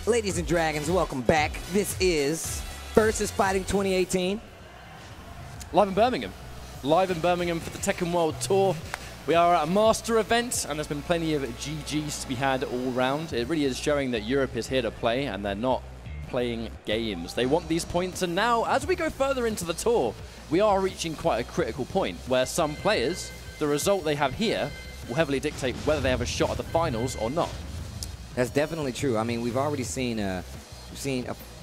Ladies and dragons, welcome back. This is Versus Fighting 2018. Live in Birmingham. Live in Birmingham for the Tekken World Tour. We are at a master event, and there's been plenty of GGs to be had all round. It really is showing that Europe is here to play, and they're not playing games. They want these points, and now, as we go further into the tour, we are reaching quite a critical point where some players, the result they have here, will heavily dictate whether they have a shot at the finals or not. That's definitely true. I mean, we've already seen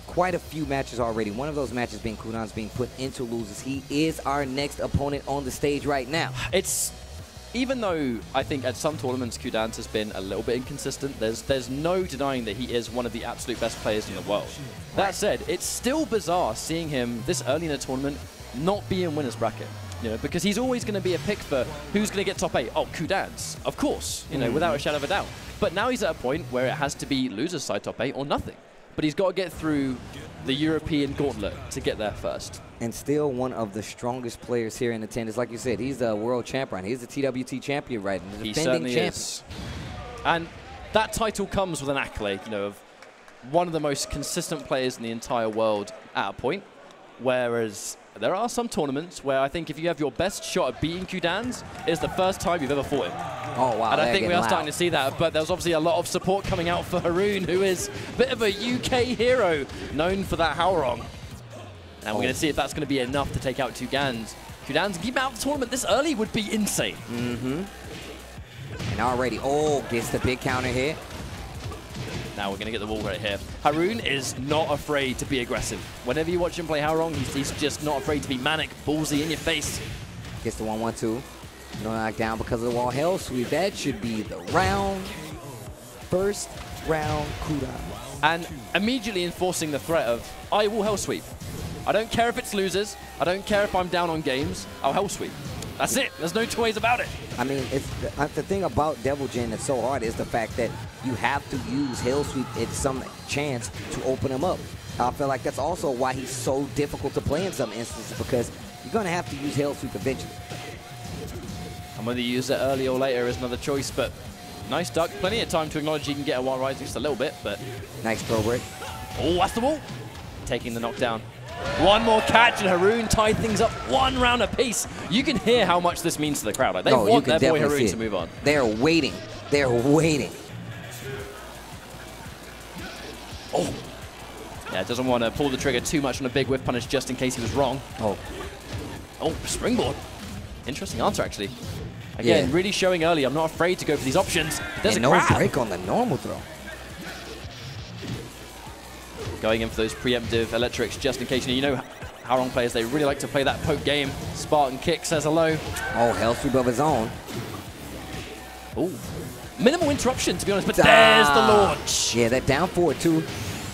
quite a few matches already. One of those matches being Qudans being put into losers. He is our next opponent on the stage right now. Even though I think at some tournaments Qudans has been a little bit inconsistent, there's no denying that he is one of the absolute best players in the world. That said, it's still bizarre seeing him this early in a tournament not be in winner's bracket. You know, because he's always going to be a pick for who's going to get top 8. Oh, Qudans, of course, you know, without a shadow of a doubt. But now he's at a point where it has to be loser's side top 8 or nothing. But he's got to get through the European gauntlet to get there first. And still one of the strongest players here in attendance. Like you said, he's the world champion. He's the TWT champion, right? And the defending champion. Is. And that title comes with an accolade, you know, of one of the most consistent players in the entire world at a point. Whereas there are some tournaments where I think if you have your best shot at beating Qudans, it's the first time you've ever fought him. Oh, wow. And I think we are starting to see that, but there's obviously a lot of support coming out for Haroon, who is a bit of a UK hero, known for that Haroon. And we're going to see if that's going to be enough to take out Qudans. Qudans keep out of the tournament this early would be insane. And already, gets the big counter here. Now we're going to get the wall right here. Haroon is not afraid to be aggressive. Whenever you watch him play Haroon, he's just not afraid to be manic, ballsy in your face. Gets the 1-1-2. No knockdown because of the wall hell sweep. That should be the round. First round Qudans. And immediately enforcing the threat of, I will hell sweep. I don't care if it's losers. I don't care if I'm down on games. I'll hell sweep. That's it. There's no two ways about it. I mean, it's the thing about Devil Jin that's so hard is the fact that you have to use Hell Sweep at some chance to open him up. I feel like that's also why he's so difficult to play in some instances, because you're going to have to use Hell Sweep eventually. And whether you use it early or later is another choice, but nice duck. Plenty of time to acknowledge he can get a while rise just a little bit, but... Nice throw break. Oh, that's the wall. Taking the knockdown. One more catch, and Haroon tied things up one round apiece. You can hear how much this means to the crowd. Like, they want their boy Haroon to move on. They're waiting. They're waiting. Oh. Yeah, doesn't want to pull the trigger too much on a big whiff punish just in case he was wrong. Oh, springboard. Interesting answer, actually. Again, really showing early. I'm not afraid to go for these options. There's no break on the normal throw. Going in for those preemptive electrics just in case. You know Haroon players, they really like to play that poke game. Spartan kick says hello. Oh, hell sweep of his own. Oh, minimal interruption, to be honest, but there's the launch. Yeah, that down forward, too.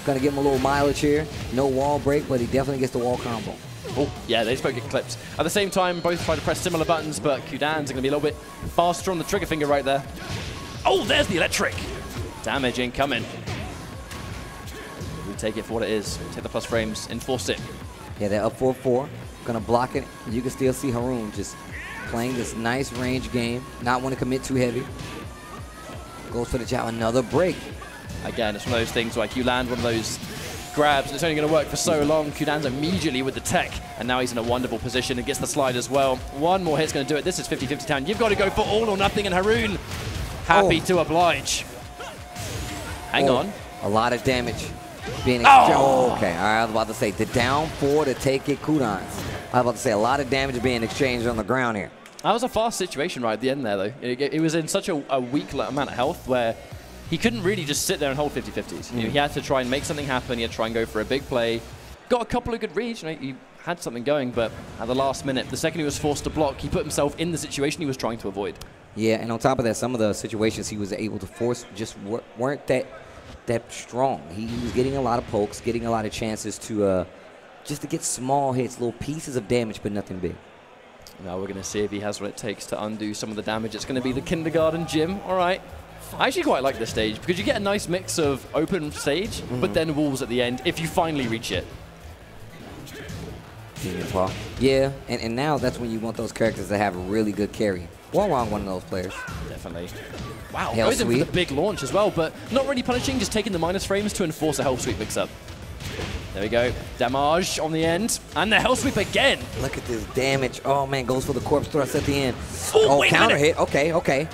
Going to give him a little mileage here. No wall break, but he definitely gets the wall combo. Oh, yeah, they just both get clipped. At the same time, both try to press similar buttons, but Qudans are going to be a little bit faster on the trigger finger right there. Oh, there's the electric. Damage incoming. We take it for what it is. Take the plus frames, enforce it. Yeah, they're up 4-4. Going to block it. You can still see Haroon just playing this nice range game. Not want to commit too heavy. Goes for the jab. Another break. Again, it's one of those things like you land one of those grabs and it's only going to work for so long. Qudans immediately with the tech, and now he's in a wonderful position and gets the slide as well. One more hit's going to do it. This is 50-50 town. You've got to go for all or nothing, and Haroon happy to oblige. Hang on. A lot of damage being exchanged. Oh, okay. All right, I was about to say the down 4 to take it Qudans. I was about to say a lot of damage being exchanged on the ground here. That was a fast situation right at the end there, though. It was in such a weak amount of health where he couldn't really just sit there and hold 50-50s. You know, he had to try and make something happen. He had to try and go for a big play. Got a couple of good reads. You know, he had something going, but at the last minute, the second he was forced to block, he put himself in the situation he was trying to avoid. Yeah, and on top of that, some of the situations he was able to force just weren't that strong. He was getting a lot of pokes, getting a lot of chances to just to get small hits, little pieces of damage, but nothing big. Now we're going to see if he has what it takes to undo some of the damage. It's going to be the kindergarten gym. All right. I actually quite like this stage because you get a nice mix of open stage, but then walls at the end if you finally reach it. Yeah, and now that's when you want those characters to have a really good carry. Wall Wrong, one of those players. Definitely. Wow, Hell goes in sweep. for the big launch as well, but not really punishing, just taking the minus frames to enforce a hell sweep mix-up. There we go. Damage on the end, and the hell sweep again. Look at this damage. Oh, man, goes for the corpse thrust at the end. Oh, wait a counter minute. hit. Okay, okay.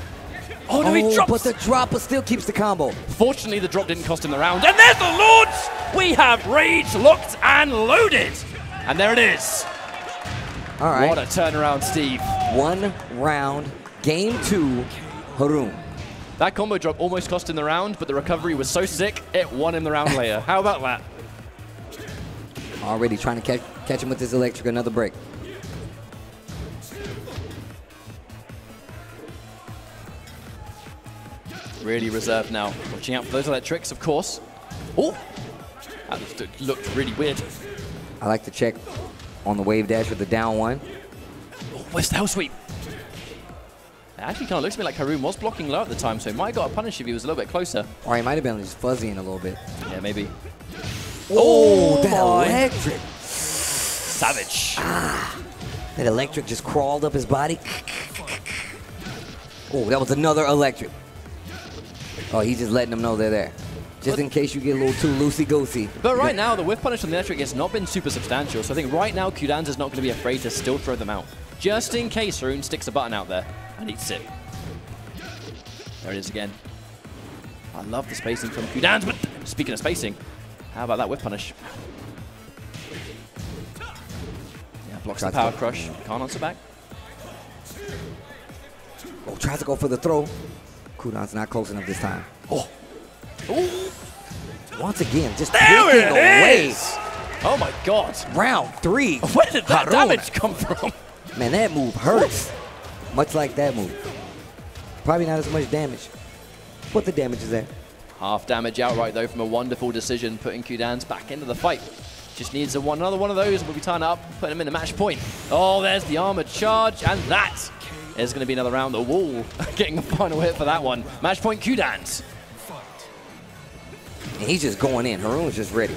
Oh, no, he drops. But the dropper still keeps the combo. Fortunately, the drop didn't cost him the round. And there's the launch! We have Rage locked and loaded. And there it is. All right. What a turnaround, Steve. 1 round, game 2, Haroon. That combo drop almost cost him the round, but the recovery was so sick, it won him the round later. How about that? Already trying to catch him with this electric, another break. Really reserved now. Watching out for those electrics, of course. Oh! That looked really weird. I like to check on the wave dash with the down 1. Oh, where's the hell sweep? It actually kind of looks to me like Haroon was blocking low at the time, so he might have got a punish if he was a little bit closer. Or he might have been just fuzzying a little bit. Yeah, maybe. Oh, that my. electric. Savage. That electric just crawled up his body. Oh, that was another electric. Oh, he's just letting them know they're there. Just in case you get a little too loosey-goosey. But right now, the whiff punish on the electric has not been super substantial, so I think right now Qudans is not going to be afraid to still throw them out. Just in case Haroon sticks a button out there and eats it. There it is again. I love the spacing from Qudans, but speaking of spacing, how about that whiff punish? Yeah, blocks the power crush. Can't answer back. Oh, tries to go for the throw. Qudans not close enough this time. Oh. Ooh. Once again, just There taking it away. is! Oh my god. Round 3. Where did that Haroon. damage come from? Man, that move hurts. Much like that move. Probably not as much damage. But the damage is there. Half damage outright though from a wonderful decision, putting Qudans back into the fight. Just needs another one of those, and we'll be tying up, putting him in a match point. Oh, there's the armored charge, and that is going to be another round. The wall getting the final hit for that one. Match point Qudans. And he's just going in. Haroon's just ready.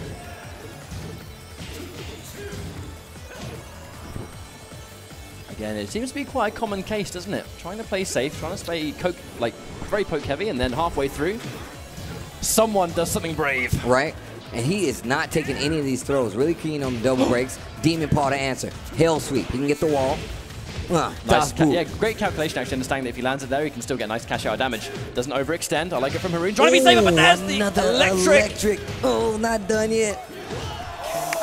Again, it seems to be quite a common case, doesn't it? Trying to play safe, trying to stay very poke heavy, and then halfway through, someone does something brave. Right? And he is not taking any of these throws. Really keen on the double breaks. Demon Paw to answer. Hell sweep. He can get the wall. Nice yeah, great calculation actually, understanding that if he lands it there, he can still get nice cash out damage. Doesn't overextend. I like it from Haroon. Trying to be safer, but there's the electric. Oh, not done yet.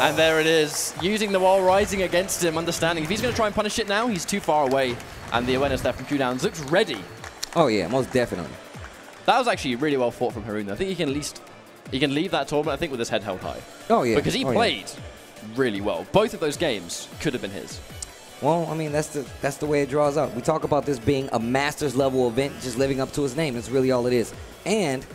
And there it is. Using the wall rising against him, understanding if he's going to try and punish it now, he's too far away. And the awareness there from Qudans looks ready. Oh, yeah, most definitely. That was actually really well fought from Haroon. I think he can at least leave that tournament, I think, with his head held high. Oh, yeah. Because he played really well. Both of those games could have been his. Well, I mean, that's the way it draws out. We talk about this being a Masters level event, just living up to his name. That's really all it is. And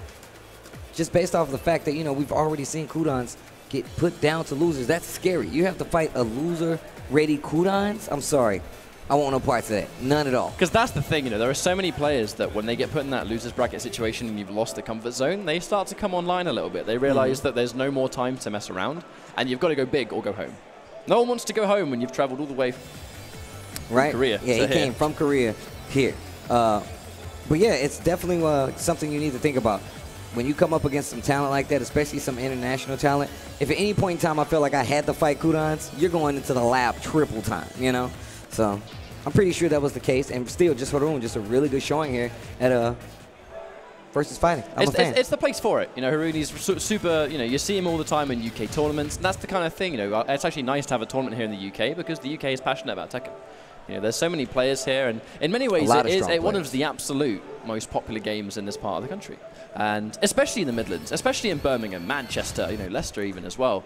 just based off of the fact that, you know, we've already seen Qudans get put down to losers. That's scary. You have to fight a loser-ready Qudans? I'm sorry. I want no parts of that. None at all. Because that's the thing, you know, there are so many players that when they get put in that loser's bracket situation and you've lost the comfort zone, they start to come online a little bit. They realize that there's no more time to mess around, and you've got to go big or go home. No one wants to go home when you've traveled all the way from Korea. Yeah, he came from Korea here. But yeah, it's definitely something you need to think about. When you come up against some talent like that, especially some international talent, if at any point in time I feel like I had to fight Qudans, you're going into the lab triple time, you know? So I'm pretty sure that was the case. And still, just Haroon, just a really good showing here at versus fighting. I'm a fan. It's the place for it. You know, Haroon is super, you know, you see him all the time in UK tournaments. And that's the kind of thing, you know, it's actually nice to have a tournament here in the UK because the UK is passionate about Tekken. You know, there's so many players here, and in many ways it is one of the absolute most popular games in this part of the country. And especially in the Midlands, especially in Birmingham, Manchester, you know, Leicester even as well.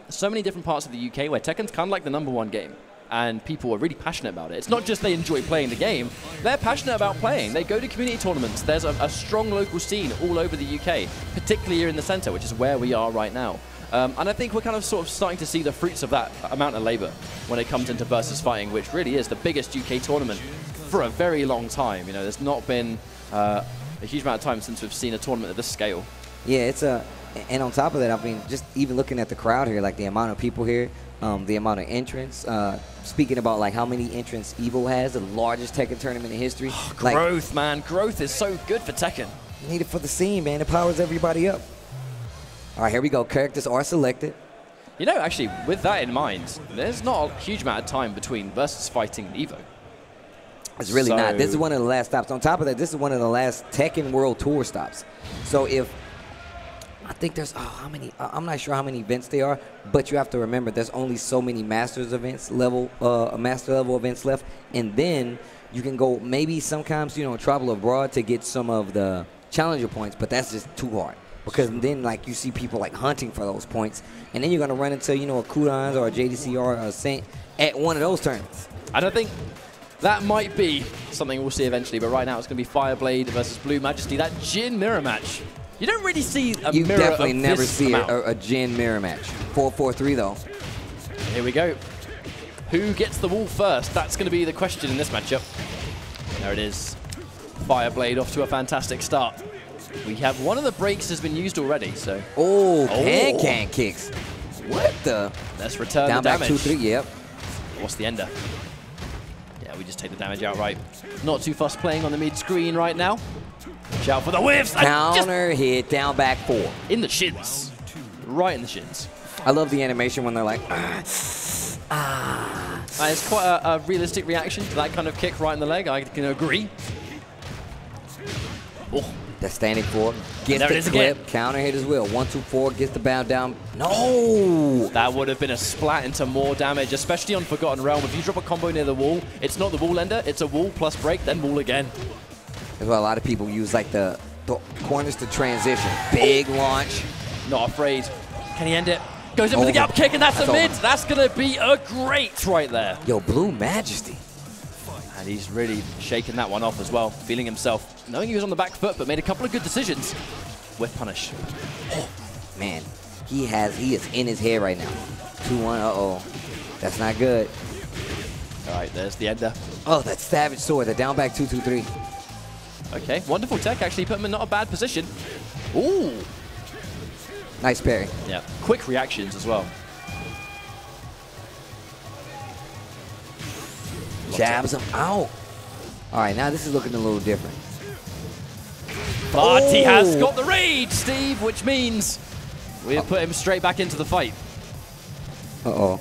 So many different parts of the UK where Tekken's kind of like the #1 game. And people are really passionate about it. It's not just they enjoy playing the game, they're passionate about playing. They go to community tournaments. There's a strong local scene all over the UK, particularly here in the centre, which is where we are right now. And I think we're kind of sort of starting to see the fruits of that amount of labour when it comes into versus fighting, which really is the biggest UK tournament for a very long time. You know, there's not been a huge amount of time since we've seen a tournament of this scale. Yeah, it's a, and on top of that, I mean, just even looking at the crowd here, like the amount of people here, the amount of entrants. Speaking about like how many entrants Evo has, the largest Tekken tournament in history. Growth, like, man, growth is so good for Tekken. Need it for the scene, man. It powers everybody up. All right, here we go. Characters are selected. You know, actually, with that in mind, there's not a huge amount of time between versus fighting and Evo. It's really not. This is one of the last stops. On top of that, this is one of the last Tekken World Tour stops. So if, I think there's, how many, I'm not sure how many events there are, but you have to remember there's only so many Masters events level, Master level events left. And then you can go maybe sometimes, you know, travel abroad to get some of the Challenger points, but that's just too hard. Because then, like, you see people, like, hunting for those points. And then you're going to run into, you know, a Qudans or a JDC or a Saint at one of those tournaments. I don't think that might be something we'll see eventually, but right now it's going to be Fireblade versus Blue Majesty. That Jin mirror match. You don't really see a you mirror definitely of never this see amount. a Jin mirror match. 4-4-3, though. Here we go. Who gets the wall first? That's going to be the question in this matchup. There it is. Fireblade off to a fantastic start. We have one of the breaks has been used already, so. Oh, can kicks. What the? Let's return down the back damage. 2-3, yep. What's the ender? Yeah, we just take the damage outright. Not too fussed playing on the mid screen right now. Watch out for the whiffs. Counter hit, down back 4. In the shins. Right in the shins. I love the animation when they're like, It's quite a realistic reaction to that kind of kick right in the leg. I can agree. Oh. That standing 4. Gets there the it is clip. Again. Counter hit as well. 1-2-4. Gets the bound down. No! That would have been a splat into more damage, especially on Forgotten Realm. If you drop a combo near the wall, it's not the wall ender. It's a wall plus break, then wall again. That's why a lot of people use like the corners to transition. Big launch. Not afraid. Can he end it? Goes in for the gap kick, and that's a mid. That's going to be a great right there. Yo, Blue Majesty. And he's really shaking that one off as well, feeling himself, knowing he was on the back foot, but made a couple of good decisions with punish. Oh, man, he is in his head right now. 2-1, uh-oh. That's not good. All right, there's the ender. Oh, that savage sword, the down back 2-2-3. Okay, wonderful tech, actually put him in not a bad position. Ooh. Nice parry. Yeah, quick reactions as well. Jabs him out. All right, now this is looking a little different. But he has got the rage, Steve, which means we've put him straight back into the fight. Uh-oh.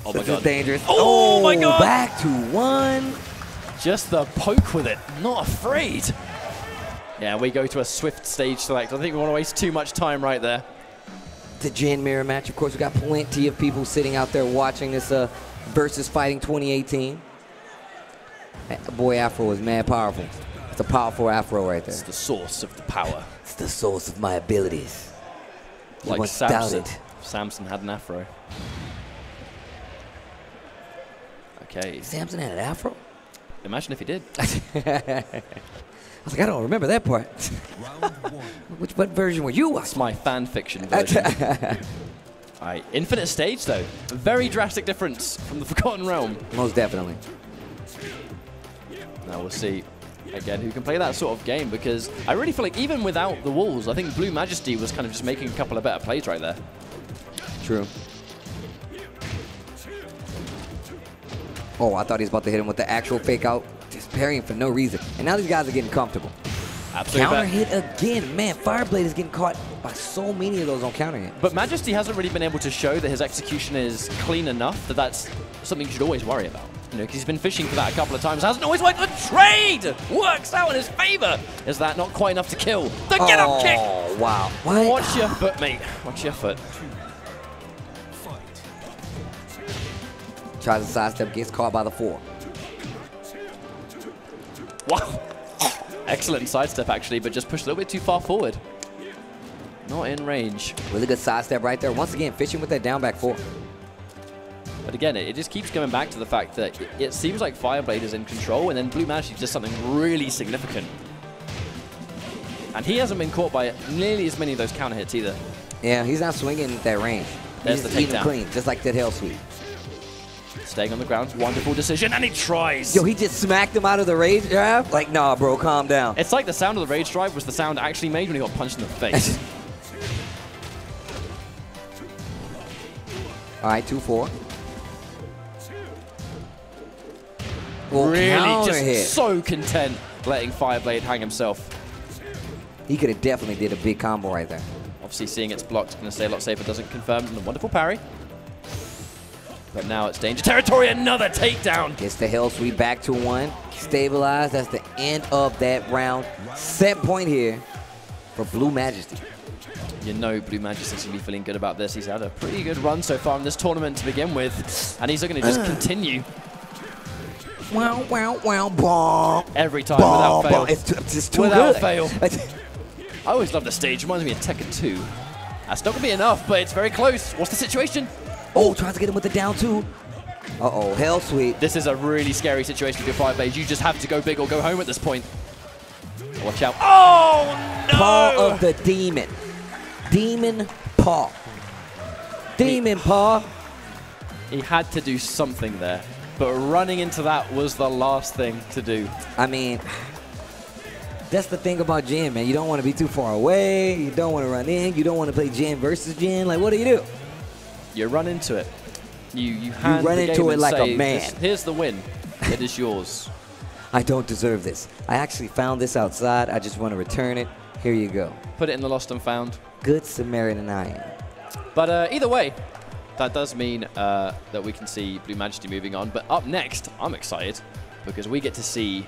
Oh, my This God. is dangerous. Oh, my God. Back to 1. Just the poke with it. Not afraid. Yeah, we go to a swift stage select. I think we want to waste too much time right there. The Jin mirror match. Of course, we got plenty of people sitting out there watching this Versus Fighting 2018. That boy Afro is mad powerful. It's a powerful Afro right there. It's the source of the power. It's the source of my abilities. You Like once Samson. doubted. Samson had an afro. Okay. Samson had an Afro? Imagine if he did. I was like, I don't remember that part. What version were you watching? That's my fan fiction version. All right, infinite stage though. A very drastic difference from the Forgotten Realm. Most definitely. Now we'll see again who can play that sort of game, because I really feel like even without the walls, I think Blue Majesty was kind of just making a couple of better plays right there. True. Oh, I thought he was about to hit him with the actual fake out. Just parrying for no reason. And now these guys are getting comfortable. Absolutely. Counter hit again. Man, Fireblade is getting caught by so many of those on counter hit. But Majesty hasn't really been able to show that his execution is clean enough that that's something you should always worry about. You know, because he's been fishing for that a couple of times. Hasn't always worked. The trade works out in his favor. Is that not quite enough to kill? The get-up kick! Oh, wow. What? Watch your foot, mate. Watch your foot. Tries to sidestep, gets caught by the 4. Wow. Excellent sidestep, actually, but just pushed a little bit too far forward. Not in range. Really good sidestep right there. Once again, fishing with that down back 4. But again, it just keeps going back to the fact that it seems like Fireblade is in control, and then Blue Majesty does something really significant. And he hasn't been caught by nearly as many of those counter hits either. Yeah, he's not swinging at that range. There's He's the eating takedown. clean, just like that hell sweep. Staying on the ground, wonderful decision, and he tries. Yo, he just smacked him out of the rage drive? Like, nah, bro, calm down. It's like the sound of the rage drive was the sound actually made when he got punched in the face. All right, 2-4. Really counter just hit. so content letting Fireblade hang himself. He could have definitely did a big combo right there. Obviously seeing it's blocked, going to stay a lot safer, doesn't confirm. And a wonderful parry. But now it's danger territory, another takedown. Gets the hell sweep back to 1. Stabilized, that's the end of that round. Set point here for Blue Majesty. You know Blue Majesty's going to be feeling good about this. He's had a pretty good run so far in this tournament to begin with. And he's going to just continue. Wow, wow, wow, bomb. Every time without fail. It's just too without good. fail. I always love the stage. Reminds me of Tekken 2. That's not going to be enough, but it's very close. What's the situation? Oh, tries to get him with the down 2. Uh-oh, hell sweep. This is a really scary situation for your Fireblade. You just have to go big or go home at this point. Watch out. Oh, no! Paw of the demon. Demon paw. Demon paw. He had to do something there, but running into that was the last thing to do. I mean, that's the thing about Jin, man. You don't want to be too far away. You don't want to run in. You don't want to play Jin versus Jin. Like, what do? You run into it. You run into it like a man. Here's the win. It is yours. I don't deserve this. I actually found this outside. I just want to return it. Here you go. Put it in the lost and found. Good Samaritan I am. But either way, that does mean that we can see Blue Majesty moving on. But up next, I'm excited because we get to see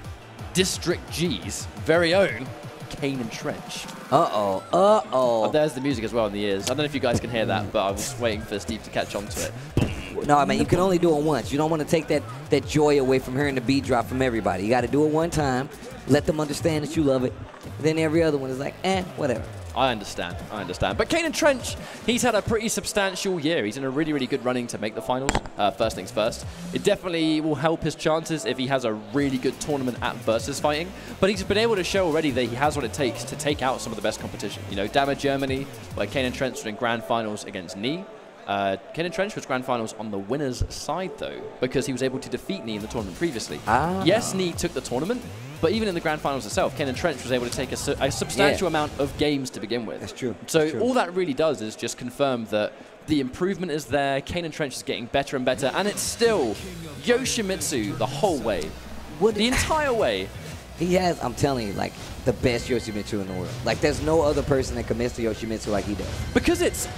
District G's very own Kaneandtrench. Uh-oh, uh-oh. Oh, there's the music as well in the ears. I don't know if you guys can hear that, but I was waiting for Steve to catch on to it. No, I mean, you can only do it once. You don't want to take that joy away from hearing the beat drop from everybody. You got to do it one time. Let them understand that you love it. Then every other one is like, whatever. I understand. But Kaneandtrench, he's had a pretty substantial year. He's in a really, really good running to make the finals. First things first. It definitely will help his chances if he has a really good tournament at versus fighting. But he's been able to show already that he has what it takes to take out some of the best competition. You know, Dama Germany, where Kaneandtrench was in grand finals against Knee. Kaneandtrench was grand finals on the winner's side, though, because he was able to defeat Knee in the tournament previously. Yes, Knee took the tournament, but even in the grand finals itself, Kaneandtrench was able to take a substantial amount of games to begin with. That's true. So all that really does is just confirm that the improvement is there, Kaneandtrench is getting better and better, and it's still Yoshimitsu the whole way. The entire way. He has, I'm telling you, like, the best Yoshimitsu in the world. Like, there's no other person that commits to Yoshimitsu like he does. Because it's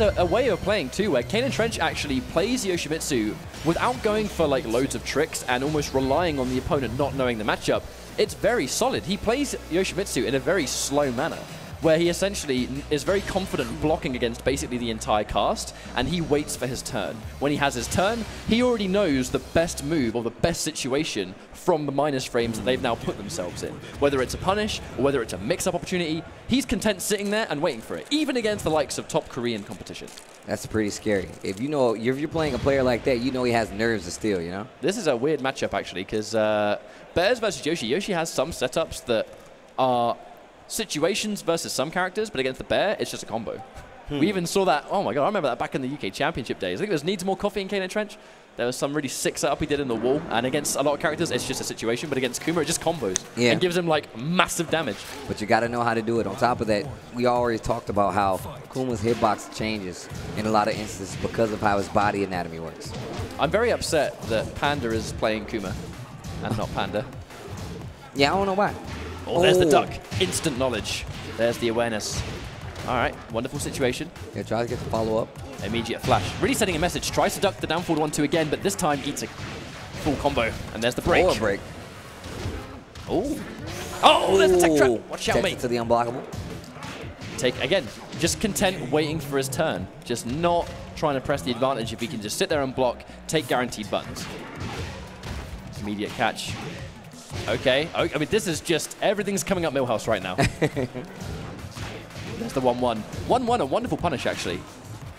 a way of playing, too, where Kaneandtrench actually plays Yoshimitsu without going for, like, loads of tricks and almost relying on the opponent not knowing the matchup. It's very solid. He plays Yoshimitsu in a very slow manner, where he essentially is very confident blocking against basically the entire cast, and he waits for his turn. When he has his turn, he already knows the best move or the best situation from the minus frames that they've now put themselves in. Whether it's a punish or whether it's a mix-up opportunity, he's content sitting there and waiting for it, even against the likes of top Korean competition. That's pretty scary. If you're playing a player like that, you know he has nerves to steal, you know? This is a weird matchup, actually, because Bears versus Yoshi. Yoshi has some setups that are situations versus some characters, but against the Bear, it's just a combo. We even saw that, oh my god, I remember that back in the UK Championship days. I think it was Needs More Coffee in Kaneandtrench. There was some really sick setup he did in the wall, and against a lot of characters, it's just a situation, but against Kuma, it just combos and gives him, like, massive damage. But you got to know how to do it. On top of that, we already talked about how Kuma's hitbox changes in a lot of instances because of how his body anatomy works. I'm very upset that Panda is playing Kuma and not Panda. Yeah, I don't know why. Oh, there's the duck. Instant knowledge. There's the awareness. All right, wonderful situation. Yeah, try to get the follow-up. Immediate flash. Really sending a message. Tries to duck the down forward 1-2 again, but this time eats a full combo. And there's the break. Or a break. Oh. Oh, there's the tech trap. Watch out, mate. To the unblockable. Take, again, just content waiting for his turn. Just not trying to press the advantage if he can just sit there and block, take guaranteed buttons. Immediate catch. Okay. I mean, this is just, everything's coming up Millhouse right now. There's the 1-1. 1-1, a wonderful punish, actually.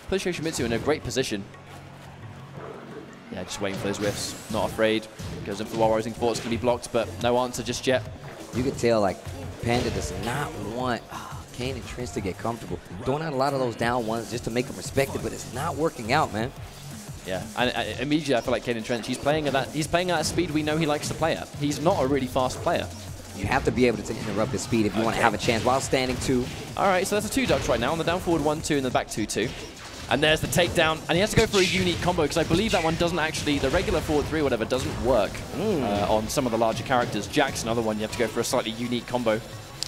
Puts Yoshimitsu in a great position. Yeah, just waiting for those whiffs. Not afraid. Goes in for the wall rising thought it's going to be blocked, but no answer just yet. You can tell, like, Panda does not want Kaneandtrench to get comfortable. Throwing out a lot of those down ones just to make him respected, but it's not working out, man. Yeah, and immediately I feel like Kaneandtrench, he's playing at a speed we know he likes to play at. He's not a really fast player. You have to be able to interrupt his speed if you want to have a chance while standing 2. All right, so that's a 2 ducks right now on the down forward 1-2 and the back 2-2. And there's the takedown, and he has to go for a unique combo, because I believe that one doesn't actually, the regular forward 3 or whatever, doesn't work on some of the larger characters. Jack's another one, you have to go for a slightly unique combo.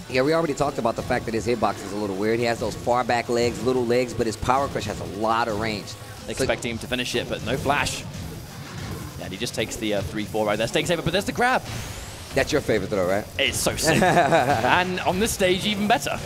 Yeah, we already talked about the fact that his hitbox is a little weird. He has those far back legs, little legs, but his power crush has a lot of range. Expecting him to finish it, but no flash. And he just takes the 3-4 right there, staying safe, but there's the grab. That's your favorite throw, right? It's so sick. And on this stage, even better.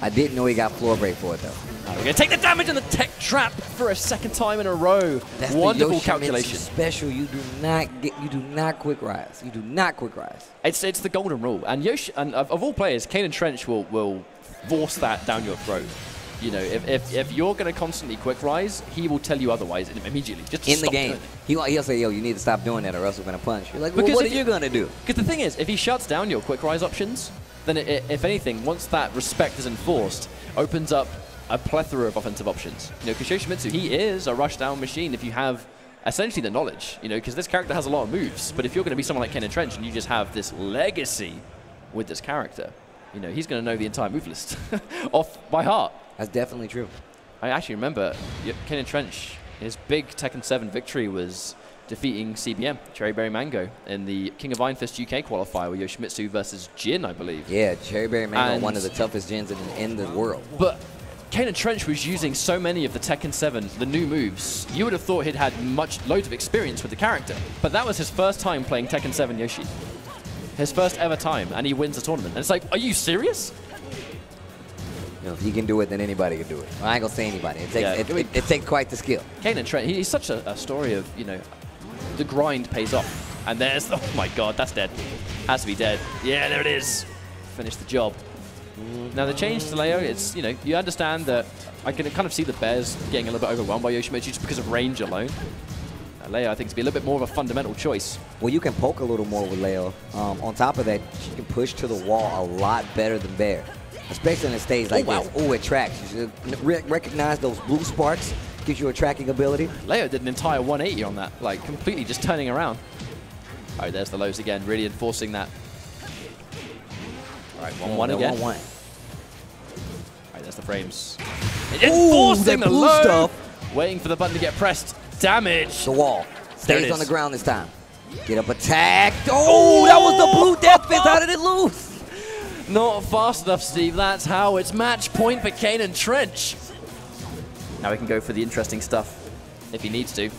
I didn't know he got floor break for it, though. We're going to take the damage and the tech trap for a second time in a row. That's wonderful the calculation. Special. You do not quick rise. You do not quick rise. It's the golden rule. And Yoshi, and of all players, Kaneandtrench will force that down your throat. You know, if you're going to constantly quick rise, he will tell you otherwise immediately. Just in the game, he'll say, "Yo, you need to stop doing that, or else we're going to punch." You're like, well, what are you going to do? Because the thing is, if he shuts down your quick rise options, then if anything, once that respect is enforced, opens up a plethora of offensive options. You know, because Yoshimitsu, he is a rushdown machine if you have essentially the knowledge. You know, because this character has a lot of moves. But if you're going to be someone like Kaneandtrench and you just have this legacy with this character, you know, he's going to know the entire move list off by heart. That's definitely true. I actually remember Kaneandtrench, his big Tekken 7 victory was defeating CBM, Cherry Berry Mango, in the King of Iron Fist UK qualifier with Yoshimitsu versus Jin, I believe. Yeah, Cherry Berry Mango, one of the toughest Jins in the world. But Kaneandtrench was using so many of the Tekken 7, the new moves. You would have thought he'd had loads of experience with the character. But that was his first time playing Tekken 7 Yoshi. His first ever time, and he wins the tournament. And it's like, are you serious? You know, if he can do it, then anybody can do it. Well, I ain't gonna say anybody. It takes quite the skill. Kaneandtrench, he's such a story of, you know, the grind pays off. And there's, oh my god, that's dead. Has to be dead. Yeah, there it is. Finish the job. Now the change to Leo, it's, you know, you understand that I can kind of see the Bears getting a little bit overwhelmed by Yoshimitsu just because of range alone. Leo, I think, to be a little bit more of a fundamental choice. Well, you can poke a little more with Leo. On top of that, she can push to the wall a lot better than Bear, especially in a stage like this. Oh, it tracks. You should recognize those blue sparks. Gives you a tracking ability. Leo did an entire 180 on that, like completely just turning around. All right, there's the lows again, really enforcing that. All right, 1-1 again. 1-1. All right, there's the frames. Enforcing the low. Stuff. Waiting for the button to get pressed. Damage. The wall. Stays on the ground this time. Get up attack. Oh, that was the blue death fist. How did it lose? Not fast enough, Steve. That's how. It's match point for Kaneandtrench. Now he can go for the interesting stuff if he needs to.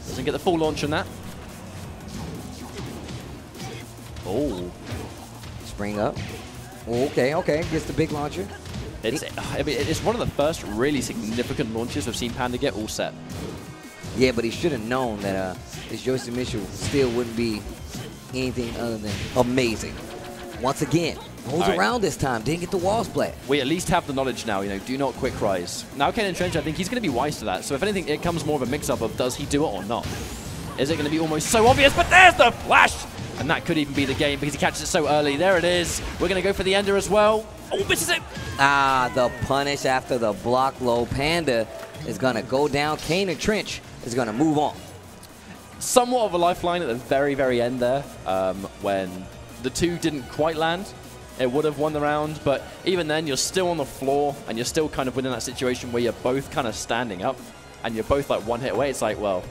Doesn't get the full launch on that. Oh. Spring up. Okay. Gets the big launcher. I mean, it's one of the first really significant launches we've seen Panda get all set. Yeah, but he should have known that his Yoshimitsu still wouldn't be anything other than amazing. Once again, holds around this time, didn't get the wall splat. We at least have the knowledge now, you know, do not quick rise. Now Kaneandtrench, I think he's going to be wise to that. So if anything, it comes more of a mix-up of does he do it or not. Is it going to be almost so obvious? But there's the flash! And that could even be the game because he catches it so early. There it is. We're going to go for the ender as well. Oh, misses it! Ah, the punish after the block low. Panda is going to go down. Kaneandtrench is going to move on. Somewhat of a lifeline at the very, very end there when the two didn't quite land. It would have won the round, but even then, you're still on the floor, and you're still kind of within that situation where you're both kind of standing up, and you're both like one hit away. It's like, well,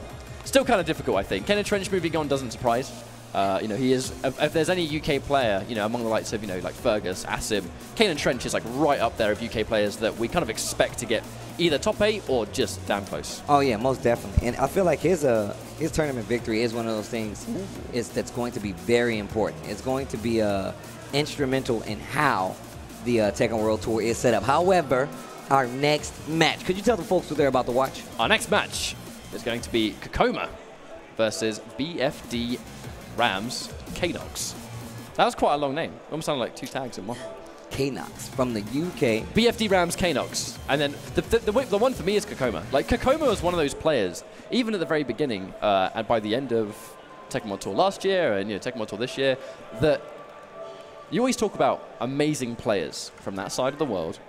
still kind of difficult, I think. Kaneandtrench moving on doesn't surprise. You know, he is, if there's any UK player, you know, among the likes of, you know, like Fergus, Asim, Kaneandtrench is like right up there of UK players that we kind of expect to get either top 8 or just damn close. Oh yeah, most definitely. And I feel like his tournament victory is one of those things that's going to be very important. It's going to be instrumental in how the Tekken World Tour is set up. However, our next match, could you tell the folks who they're about to watch? Our next match is going to be Kkokkoma versus BFD Rams Caneox. That was quite a long name. Almost sounded like 2 tags in one. Caneox from the UK. BFD Rams Caneox. And then the one for me is Kkokkoma. Like, Kkokkoma was one of those players, even at the very beginning, and by the end of Tekken World Tour last year, and, you know, Tekken World Tour this year, that you always talk about amazing players from that side of the world.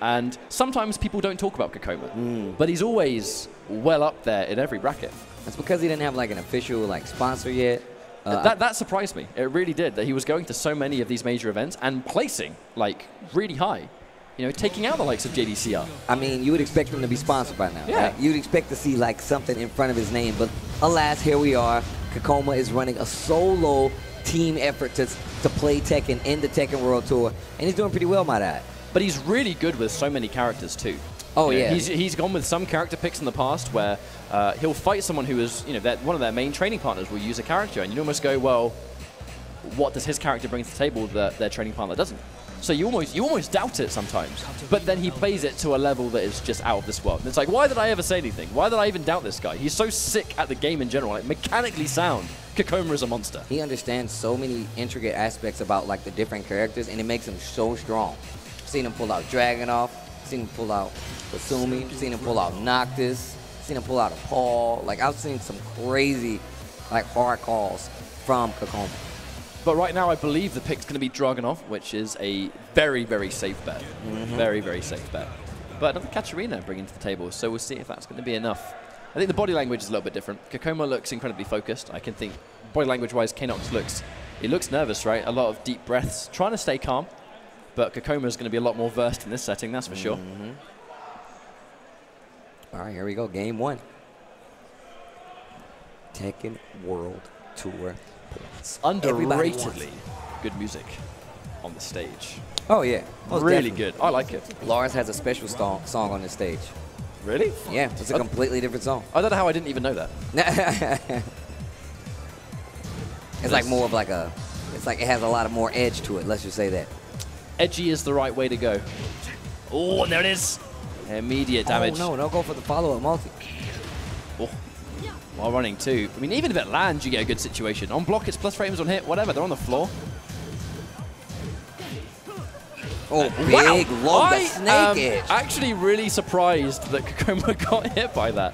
And sometimes people don't talk about Kkokkoma, but he's always well up there in every bracket. That's because he didn't have like an official like sponsor yet. That surprised me. It really did, that he was going to so many of these major events and placing like really high. you know, taking out the likes of JDCR. I mean, you would expect him to be sponsored by now. Yeah. Right? You'd expect to see like something in front of his name, but alas, here we are. Kkokkoma is running a solo team effort to play Tekken in the Tekken World Tour, and he's doing pretty well, might I add. But he's really good with so many characters too. Oh, you know, yeah. He's gone with some character picks in the past where he'll fight someone who is, you know, one of their main training partners will use a character, and you almost go, well, what does his character bring to the table that their training partner doesn't? So you almost doubt it sometimes. But then he plays it to a level that is just out of this world. And it's like, why did I ever say anything? Why did I even doubt this guy? He's so sick at the game in general, like mechanically sound. Kkokkoma is a monster. He understands so many intricate aspects about like the different characters, and it makes him so strong. Seen him pull out Dragunov, seen him pull out Kasumi, seen him pull out Noctis, seen him pull out a Paul. Like, I've seen some crazy, like, hard calls from Kkokkoma. But right now, I believe the pick's going to be Dragunov, which is a very, very safe bet. Very, very safe bet. But another Katarina bringing to the table, so we'll see if that's going to be enough. I think the body language is a little bit different. Kkokkoma looks incredibly focused. I can think, body language-wise, Caneox looks nervous, right? A lot of deep breaths, trying to stay calm. But Kkokkoma is going to be a lot more versed in this setting, that's for sure. All right, here we go. Game 1. Tekken World Tour points. Underratedly good music on the stage. Oh, yeah. Most really definitely. good. I like it. Lars has a special song on this stage. Really? Yeah, it's a completely different song. I don't know how I didn't even know that. It's like more of like a, it's like it has a lot of more edge to it, let's just say that. Edgy is the right way to go. Oh, and there it is. Immediate damage. Oh, no, don't go for the follow-up multi. Oh. While running too. I mean, even if it lands, you get a good situation. On block, it's plus frames on hit, whatever. They're on the floor. Oh, big low, the snake edge. Actually really surprised that Kkokkoma got hit by that.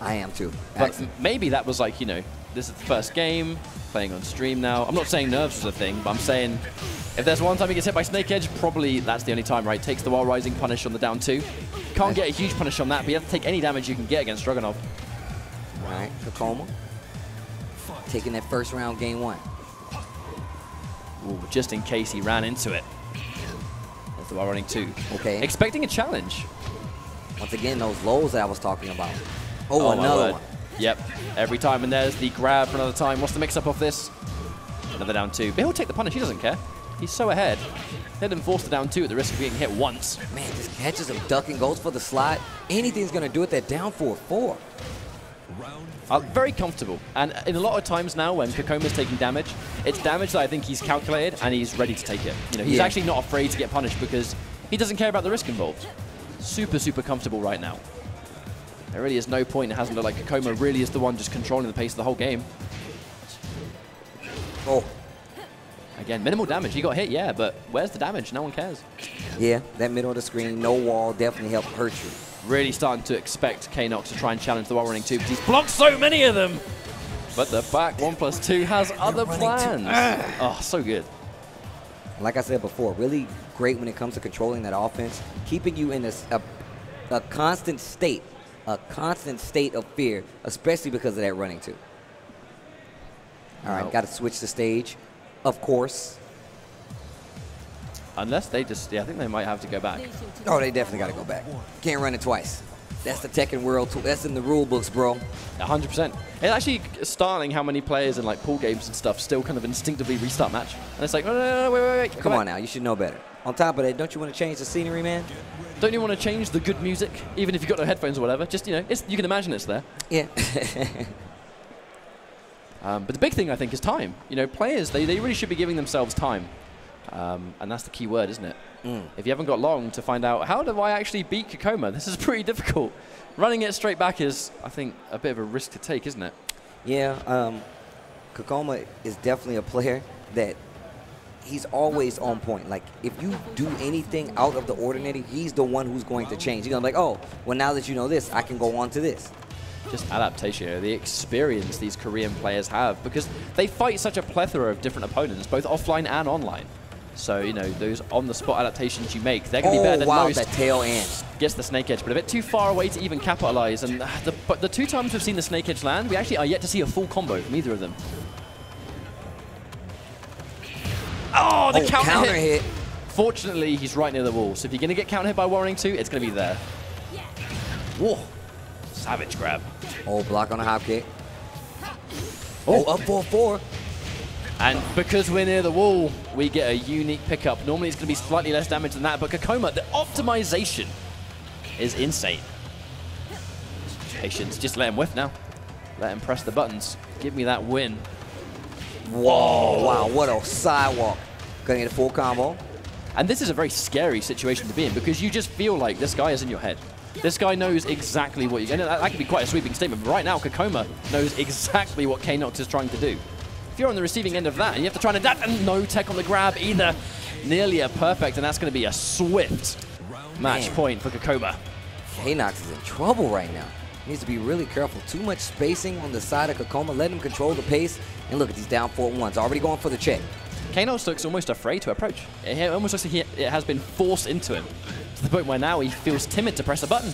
I am too. But maybe that was like, you know, this is the first game, playing on stream now. I'm not saying nerves was a thing, but I'm saying if there's one time he gets hit by Snake Edge, probably that's the only time, right? Takes the while rising punish on the down 2. Can't get a huge punish on that, but you have to take any damage you can get against Dragunov. All right, Kkokkoma taking that first round, game 1. Ooh, just in case he ran into it. That's the while running 2. Okay. Expecting a challenge. Once again, those lows that I was talking about. Oh, another one. Yep. Every time, and there's the grab for another time. What's the mix-up of this? Another down 2. But he'll take the punish. He doesn't care. He's so ahead. Let him force the down 2 at the risk of being hit once. Man, just catches him ducking, goes for the slide. Anything's going to do with that down 4-4. Very comfortable. And in a lot of times now when Kkokoma's taking damage, it's damage that I think he's calculated and he's ready to take it. You know, he's actually not afraid to get punished because he doesn't care about the risk involved. Super, super comfortable right now. There really is no point. It hasn't looked like Kkokkoma really is the one just controlling the pace of the whole game. Oh. Again, minimal damage. He got hit, yeah, but where's the damage? No one cares. Yeah, that middle of the screen, no wall, definitely helped hurt you. Really starting to expect Caneox to try and challenge the while running 2 because he's blocked so many of them. But the back 1+2 has other plans. Oh, so good. Like I said before, really great when it comes to controlling that offense, keeping you in a constant state of fear, especially because of that running 2. All right, got to switch the stage, of course. Unless they just, yeah, I think they might have to go back. Oh, they definitely got to go back. Can't run it twice. That's the Tekken World Tour. That's in the rule books, bro. 100%. It's actually startling how many players in like pool games and stuff still kind of instinctively restart match. And it's like, no, wait. Come on now, you should know better. On top of that, don't you want to change the scenery, man? Don't you want to change the good music, even if you've got no headphones or whatever? Just, you know, you can imagine it's there. Yeah. But the big thing, I think, is time. You know, players, they really should be giving themselves time. And that's the key word, isn't it? If you haven't got long to find out, how do I actually beat Kkokkoma? This is pretty difficult. Running it straight back is, I think, a bit of a risk to take, isn't it? Yeah, Kkokkoma is definitely a player that he's always on point. Like, if you do anything out of the ordinary, he's the one who's going to change. You're going to be like, oh, well, now that you know this, I can go on to this. Just adaptation, you know, the experience these Korean players have, because they fight such a plethora of different opponents, both offline and online. So, you know, those on-the-spot adaptations you make, they're going to be better than most. That tail end. Gets the Snake Edge, but a bit too far away to even capitalize. And the 2 times we've seen the Snake Edge land, we actually are yet to see a full combo from either of them. Oh, the counter hit. Fortunately, he's right near the wall, so if you're going to get counter hit by Warring 2, it's going to be there. Whoa. Savage grab. Oh, block on a hop kick. Oh, up 4-4. And because we're near the wall, we get a unique pickup. Normally, it's going to be slightly less damage than that, but Kkokkoma, the optimization is insane. Patience, just let him whiff now. Let him press the buttons. Give me that win. Whoa, wow, what a sidewalk. Gonna get a full combo. And this is a very scary situation to be in because you just feel like this guy is in your head. This guy knows exactly what you're going to... That could be quite a sweeping statement, but right now, Kkokkoma knows exactly what Caneox is trying to do. If you're on the receiving end of that, and you have to try and adapt, and no tech on the grab either. Nearly a perfect, and that's going to be a swift match point for Kkokkoma. Caneox is in trouble right now. Needs to be really careful. Too much spacing on the side of Kkokkoma. Let him control the pace. And look at these down 4-1s. Already going for the check. Caneox looks almost afraid to approach. It almost looks like it has been forced into him. To the point where now he feels timid to press a button.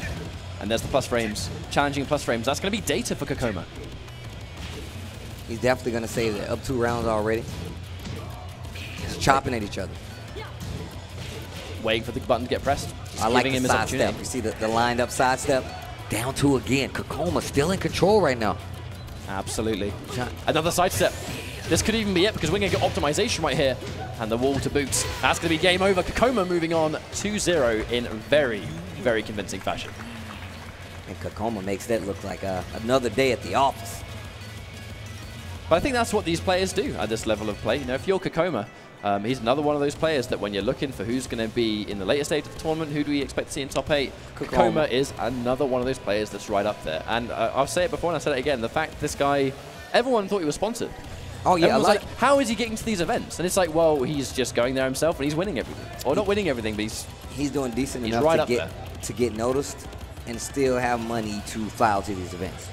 And there's the plus frames. Challenging plus frames. That's going to be data for Kkokkoma. He's definitely going to save it. Up 2 rounds already. Just chopping at each other. Waiting for the button to get pressed. I like the side step. You see the lined up side step? Down 2 again. Kkokkoma still in control right now. Absolutely. Another side step. This could even be it because we're going to get optimization right here. And the wall to boot. That's going to be game over. Kkokkoma moving on 2-0 in very, very convincing fashion. And Kkokkoma makes that look like another day at the office. But I think that's what these players do at this level of play. You know, if you're Kkokkoma, he's another one of those players that when you're looking for who's going to be in the later stage of the tournament, who do we expect to see in top 8, Kkokkoma is another one of those players that's right up there. And I'll say it before and I'll say it again, the fact this guy, everyone thought he was sponsored. Oh yeah, everyone was like, how is he getting to these events? And it's like, well, he's just going there himself and he's winning everything. Or not winning everything, but he's doing decent enough right to get noticed and still have money to fly out to these events.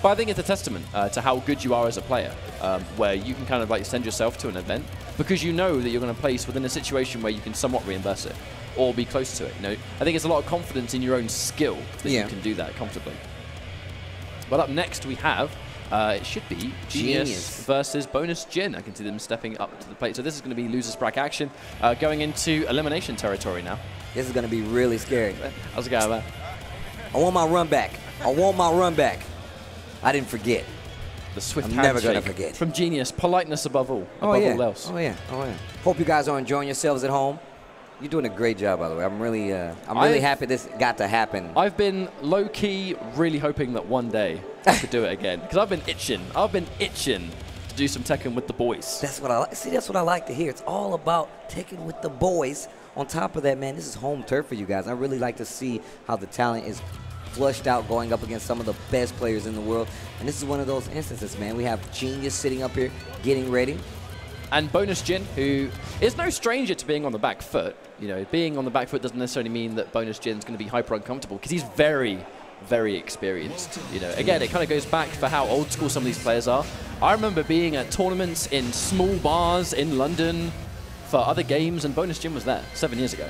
But I think it's a testament to how good you are as a player, where you can kind of like send yourself to an event because you know that you're going to place within a situation where you can somewhat reimburse it or be close to it. You know, I think it's a lot of confidence in your own skill that you can do that comfortably. But up next we have, it should be Genius versus Bonus Jin. I can see them stepping up to the plate. So this is going to be loser sprack action, going into elimination territory now. This is going to be really scary. How's it going, man? I want my run back. I want my run back. I didn't forget. The swift I'm never going to forget. From Genius, politeness above all, above all else. Oh yeah, oh yeah. Hope you guys are enjoying yourselves at home. You're doing a great job, by the way. I'm really happy this got to happen. I've been low-key really hoping that one day I could do it again. Because I've been itching to do some Tekken with the boys. That's what I like. See, that's what I like to hear. It's all about Tekken with the boys. On top of that, man, this is home turf for you guys. I really like to see how the talent is flushed out going up against some of the best players in the world. And this is one of those instances, man. We have Genius sitting up here getting ready. And Bonus Jin, who is no stranger to being on the back foot. You know, being on the back foot doesn't necessarily mean that Bonus Jin's going to be hyper uncomfortable because he's very, very experienced. You know, again, it kind of goes back for how old school some of these players are. I remember being at tournaments in small bars in London for other games, and Bonus Jin was there 7 years ago.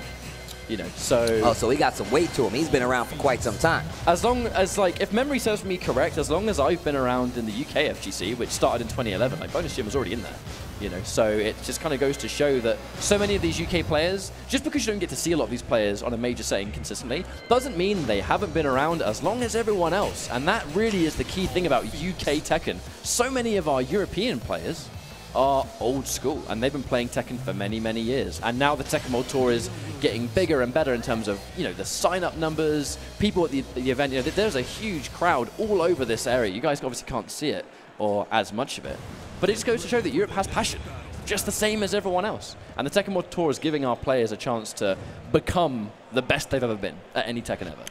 You know, so... Oh, so he got some weight to him. He's been around for quite some time. As long as, like, if memory serves me correct, as long as I've been around in the UK FGC, which started in 2011, like, Bonus Jin was already in there. You know, so it just kind of goes to show that so many of these UK players, just because you don't get to see a lot of these players on a major setting consistently, doesn't mean they haven't been around as long as everyone else. And that really is the key thing about UK Tekken. So many of our European players are old school, and they've been playing Tekken for many, many years. And now the Tekken World Tour is getting bigger and better in terms of, you know, the sign-up numbers, people at the event. You know, there's a huge crowd all over this area. You guys obviously can't see it, or as much of it. But it just goes to show that Europe has passion, just the same as everyone else. And the Tekken World Tour is giving our players a chance to become the best they've ever been at any Tekken ever.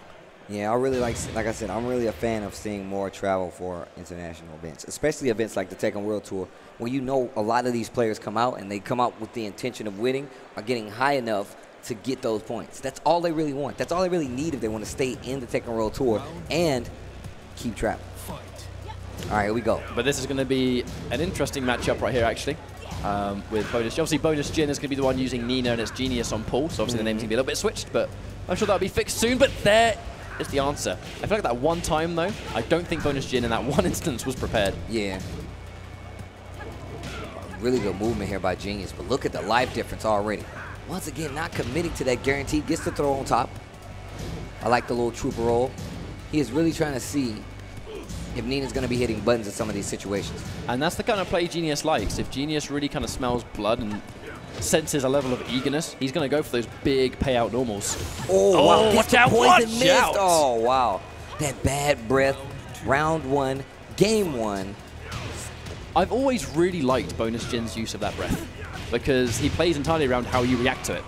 Yeah, I really like I said, I'm really a fan of seeing more travel for international events, especially events like the Tekken World Tour, where you know a lot of these players come out and they come out with the intention of winning or getting high enough to get those points. That's all they really want. That's all they really need if they want to stay in the Tekken World Tour and keep traveling. All right, here we go. But this is going to be an interesting matchup right here, actually, with Bonus. Obviously, Bonus Jin is going to be the one using Nina and it's Genius on Paul, so obviously the name's going to be a little bit switched, but I'm sure that'll be fixed soon. But there is the answer. I feel like that one time, though, I don't think Bonus Jin in that one instance was prepared. Yeah. Really good movement here by Genius, but look at the life difference already. once again, not committing to that guarantee. Gets the throw on top. I like the little trooper roll. He is really trying to see if Nina's going to be hitting buttons in some of these situations. And that's the kind of play Genius likes. If Genius really kind of smells blood and senses a level of eagerness, he's going to go for those big payout normals. Oh, wow. Watch out, watch out. Oh, wow. That bad breath. Round 1, game 1. I've always really liked Bonus Jin's use of that breath because he plays entirely around how you react to it.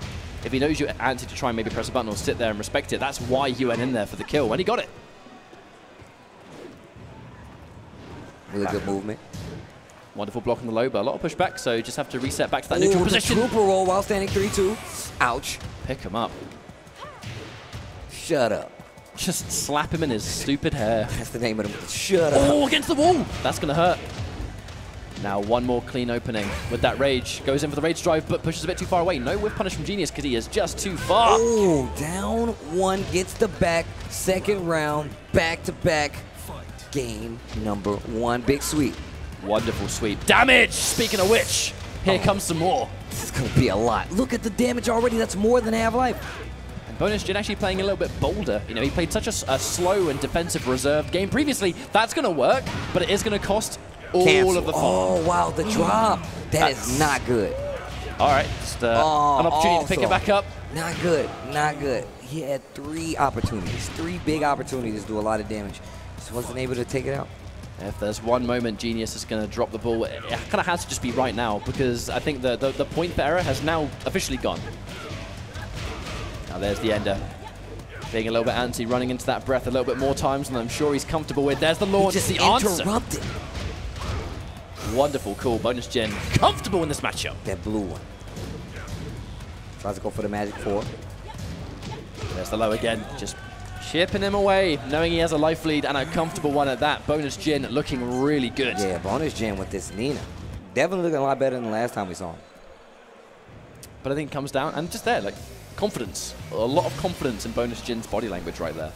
If he knows you answer to try and maybe press a button or sit there and respect it, that's why he went in there for the kill, and he got it. Really good movement. Wonderful block on the low, but a lot of pushback, so just have to reset back to that neutral position. Trooper roll while standing 3-2. Ouch. Pick him up. Shut up. Just slap him in his stupid hair. That's the name of him. Shut up. Oh, against the wall. That's going to hurt. Now one more clean opening with that rage. Goes in for the rage drive, but pushes a bit too far away. No whiff punish from Genius because he is just too far. Oh, down 1, gets the back. Second round, back-to-back. Game number 1. Big sweep. Wonderful sweep. Damage! Speaking of which, here comes some more. This is going to be a lot. Look at the damage already. That's more than half life. And Bonus Jin actually playing a little bit bolder. You know, he played such a slow and defensive reserved game previously. That's going to work, but it is going to cost all of the farm. Oh, wow, the drop. That's not good. All right, just an opportunity to pick it back up. Not good, not good. He had 3 opportunities, 3 big opportunities to do a lot of damage. Just wasn't able to take it out. If there's one moment Genius is going to drop the ball, it kind of has to just be right now because I think the point for error has now officially gone. Now there's the ender. Being a little bit antsy, running into that breath a little bit more times than I'm sure he's comfortable with. There's the launch, just the answer. Interrupted. Wonderful, cool. Bonus Jin comfortable in this matchup. That blue one. Tries to go for the magic 4. There's the low again. Just chipping him away, knowing he has a life lead and a comfortable one at that. Bonus Jin looking really good. Yeah, Bonus Jin with this Nina. Definitely looking a lot better than the last time we saw him. But I think it comes down, and just there, like, confidence. A lot of confidence in Bonus Jin's body language right there.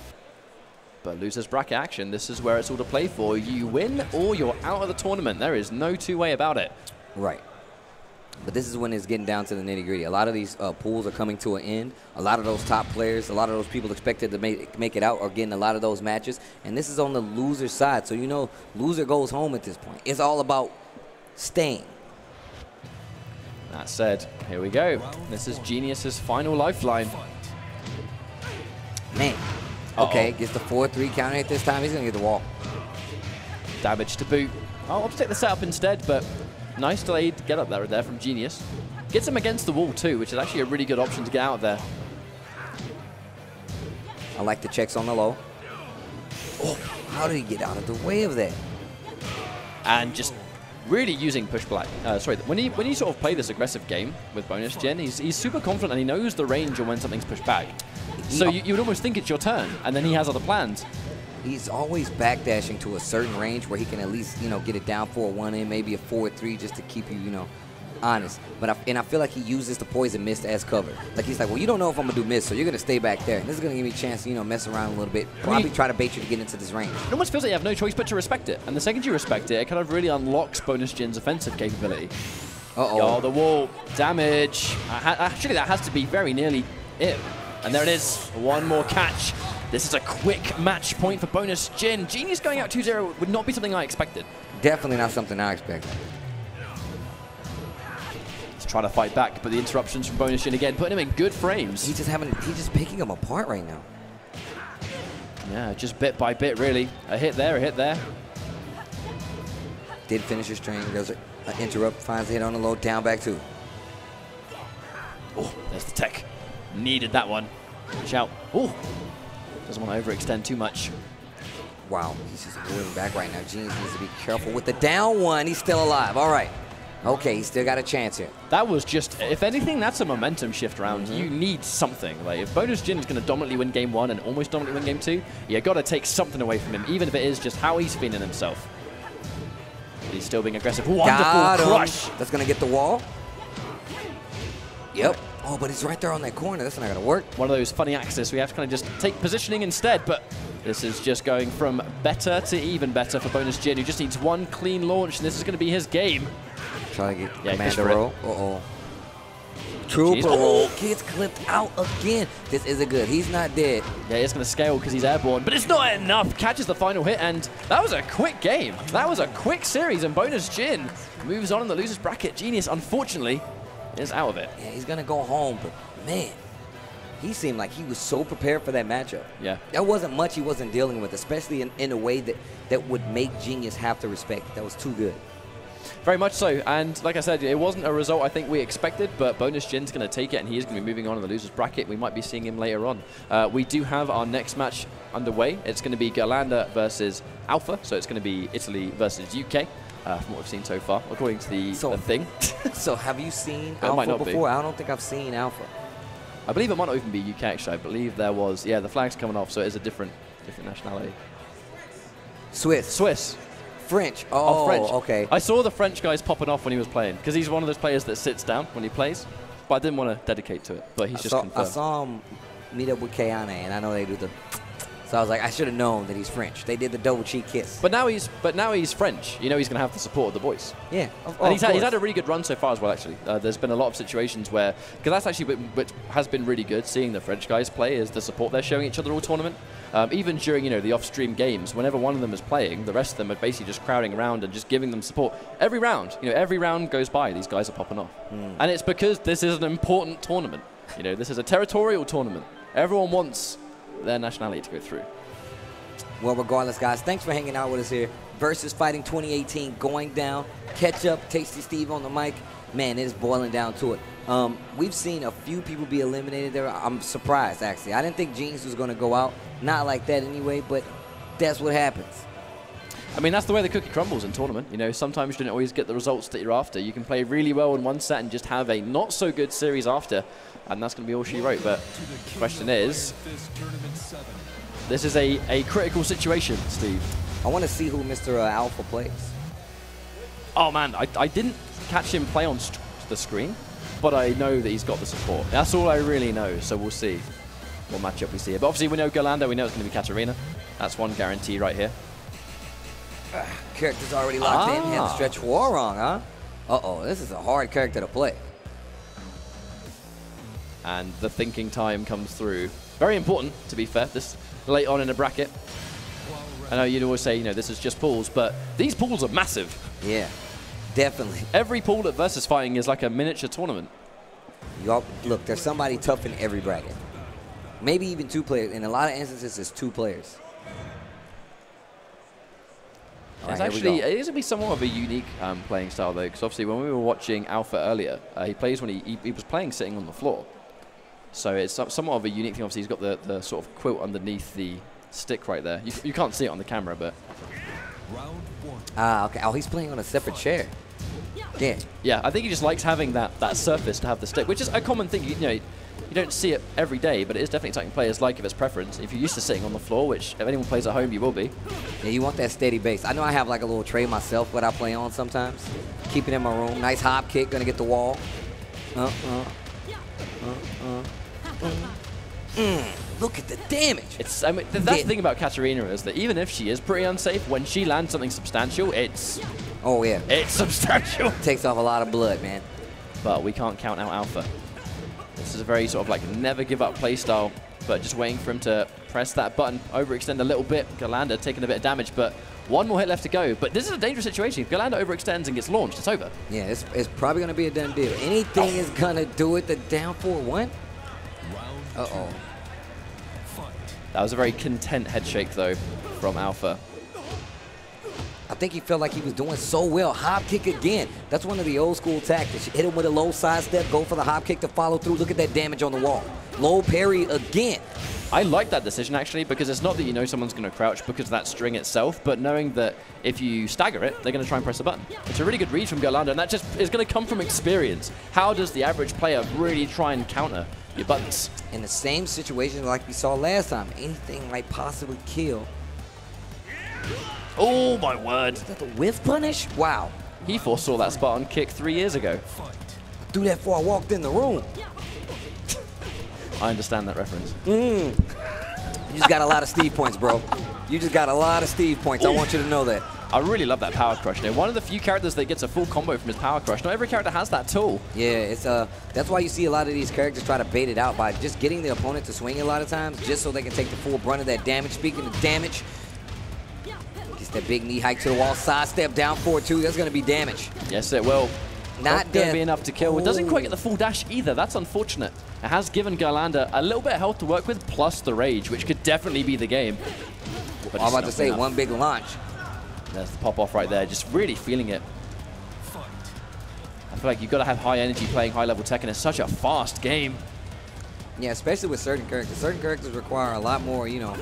But losers bracket action, this is where it's all to play for. You win or you're out of the tournament. There is no two-way about it. Right. But this is when it's getting down to the nitty-gritty. A lot of these pools are coming to an end. A lot of those top players, a lot of those people expected to make it out are getting a lot of those matches. And this is on the loser side. So, you know, loser goes home at this point. It's all about staying. That said, here we go. This is Genius's final lifeline. Man. Okay, gets the 4-3 counter hit this time. He's going to get the wall. Damage to boot. I'll take the setup instead, but nice delayed get up there from Genius. Gets him against the wall too, which is actually a really good option to get out of there. I like the checks on the low. Oh, how did he get out of the way of that? And just really using push black. When you sort of play this aggressive game with Bonus Jin, he's super confident and he knows the range of when something's pushed back. So you would almost think it's your turn, and then he has other plans. He's always backdashing to a certain range where he can at least, you know, get it down for a 1-in, maybe a 4-3 just to keep you, you know, honest. But I feel like he uses the poison mist as cover. Like he's like, well, you don't know if I'm going to do mist, so you're going to stay back there. And this is going to give me a chance to, you know, mess around a little bit. Probably try to bait you to get into this range. It almost feels like you have no choice but to respect it. And the second you respect it, it kind of really unlocks Bonus Jin's offensive capability. Uh-oh. Oh, the wall. Damage. Actually, that has to be very nearly it. And there it is. One more catch. This is a quick match point for Bonus Jin. Genius going out 2-0 would not be something I expected. Definitely not something I expected. He's trying to fight back, but the interruptions from Bonus Jin again, putting him in good frames. He's just picking them apart right now. Yeah, just bit by bit, really. A hit there, a hit there. Did finish his string. Goes an interrupt, finds the hit on the low, down back 2. Oh, there's the tech. Needed that one. Watch out. Oh, doesn't want to overextend too much. Wow, he's just moving back right now. Genius needs to be careful with the down one. He's still alive. All right. Okay, he's still got a chance here. That was just, if anything, that's a momentum shift round. You need something. Like, if Bonus Jin is going to dominantly win game 1 and almost dominantly win game 2, you got to take something away from him, even if it is just how he's feeling himself. But he's still being aggressive. Wonderful crush. That's going to get the wall. Yep. Oh, but he's right there on that corner. That's not going to work. One of those funny axes. We have to kind of just take positioning instead, but this is just going from better to even better for Bonus Jin, who just needs one clean launch, and this is going to be his game. Trying to get Commander roll. Uh-oh. Trooper roll gets clipped out again. This isn't good. He's not dead. Yeah, it's going to scale because he's airborne, but it's not enough. Catches the final hit, and that was a quick game. That was a quick series, and Bonus Jin moves on in the loser's bracket. Genius, unfortunately, is out of it. Yeah, he's going to go home, but man, he seemed like he was so prepared for that matchup. Yeah. There wasn't much he wasn't dealing with, especially in a way that would make Genius have to respect. That was too good. Very much so, and like I said, it wasn't a result I think we expected, but Bonus Jin's going to take it, and he is going to be moving on in the loser's bracket. We might be seeing him later on. We do have our next match underway. It's going to be Galanda versus Alpha, so it's going to be Italy versus UK, from what we've seen so far, according to the thing. So have you seen Alpha before? I don't think I've seen Alpha. I believe it might not even be UK, actually. I believe there was, yeah, the flag's coming off, so it is a different nationality. Swiss. French. Oh, French. Okay. I saw the French guys popping off when he was playing, because he's one of those players that sits down when he plays, but I didn't want to dedicate to it, but he's just confirmed. I saw him meet up with Kayane, and I know they do the... So I was like, I should have known that he's French. They did the double cheek kiss. But now he's French. You know he's going to have the support of the boys. Yeah, and he's had a really good run so far as well, actually. There's been a lot of situations where, because that's actually what has been really good, seeing the French guys play, is the support they're showing each other all tournament. Even during, you know, the off-stream games, whenever one of them is playing, the rest of them are basically just crowding around and just giving them support. Every round, you know, every round goes by, these guys are popping off. And it's because this is an important tournament. You know, this is a territorial tournament. Everyone wants their nationality to go through. Well, regardless, guys, thanks for hanging out with us here. Versus Fighting 2018 going down. Catch up, Tasty Steve on the mic. Man, it is boiling down to it. We've seen a few people be eliminated there. I'm surprised, actually. I didn't think Genius was going to go out. Not like that anyway, but that's what happens. I mean, that's the way the cookie crumbles in tournament. You know, sometimes you don't always get the results that you're after. You can play really well in one set and just have a not-so-good series after, and that's going to be all she wrote. But the question is, this is a critical situation, Steve. I want to see who Mr. Alpha plays. Oh, man, I didn't catch him play on the screen, but I know that he's got the support. That's all I really know, so we'll see what matchup we see here. But obviously, we know Galanda, we know it's going to be Katarina. That's one guarantee right here. Character's already locked in. He had to stretch war wrong, huh? Uh-oh, this is a hard character to play. And the thinking time comes through. Very important, to be fair, this late on in a bracket. I know you'd always say, you know, this is just pools, but these pools are massive. Yeah, definitely. Every pool at Versus Fighting is like a miniature tournament. Look, there's somebody tough in every bracket. Maybe even two players. In a lot of instances, it's two players. It's actually, it is going to be somewhat of a unique playing style, though, because obviously when we were watching Alpha earlier, he plays when he was playing sitting on the floor. So it's somewhat of a unique thing. Obviously, he's got the sort of quilt underneath the stick right there. You can't see it on the camera, but... Okay. Oh, he's playing on a separate chair. Yeah. Yeah, I think he just likes having that surface to have the stick, which is a common thing. You know, you don't see it every day, but it is definitely something players like if it's preference. If you're used to sitting on the floor, which if anyone plays at home, you will be. Yeah, you want that steady base. I know I have like a little tray myself, what I play on sometimes. Keep it in my room. Nice hop kick, gonna get the wall. Look at the damage. That's the thing about Katarina is that even if she is pretty unsafe, when she lands something substantial, it's... Oh, yeah. It's substantial. Takes off a lot of blood, man. But we can't count out Alpha. This is a very sort of like never give up play style, but just waiting for him to press that button, overextend a little bit. Galanda taking a bit of damage, but one more hit left to go. But this is a dangerous situation. If Galanda overextends and gets launched, it's over. Yeah, it's probably going to be a done deal. Anything is going to do it. The down 4-1. Uh-oh. That was a very content head shake, though, from Alpha. I think he felt like he was doing so well. Hop kick again. That's one of the old school tactics. You hit him with a low side step, go for the hop kick to follow through. Look at that damage on the wall. Low parry again. I like that decision, actually, because it's not that you know someone's going to crouch because of that string itself, but knowing that if you stagger it, they're going to try and press a button. It's a really good read from Galanda, and that just is going to come from experience. How does the average player really try and counter your buttons? In the same situation like we saw last time, anything might possibly kill. Oh, my word. Is that the whiff punish? Wow. He foresaw that spot on kick 3 years ago. I threw that before I walked in the room. I understand that reference. You just got a lot of Steve points, bro. You just got a lot of Steve points. I want you to know that. I really love that power crush. You know, one of the few characters that gets a full combo from his power crush. Not every character has that tool. Yeah, it's that's why you see a lot of these characters try to bait it out by just getting the opponent to swing a lot of times, just so they can take the full brunt of that damage. Speaking of damage, gets that big knee hike to the wall, sidestep down 4-2. That's going to be damage. Yes, it will. Not going to be enough to kill. It doesn't quite get the full dash either. That's unfortunate. It has given Galanda a little bit of health to work with, plus the rage, which could definitely be the game. But I'm about to say, one big launch. There's the pop off right there, just really feeling it. I feel like you've got to have high energy playing high level Tekken. It's such a fast game. Yeah, especially with certain characters. Certain characters require a lot more, you know,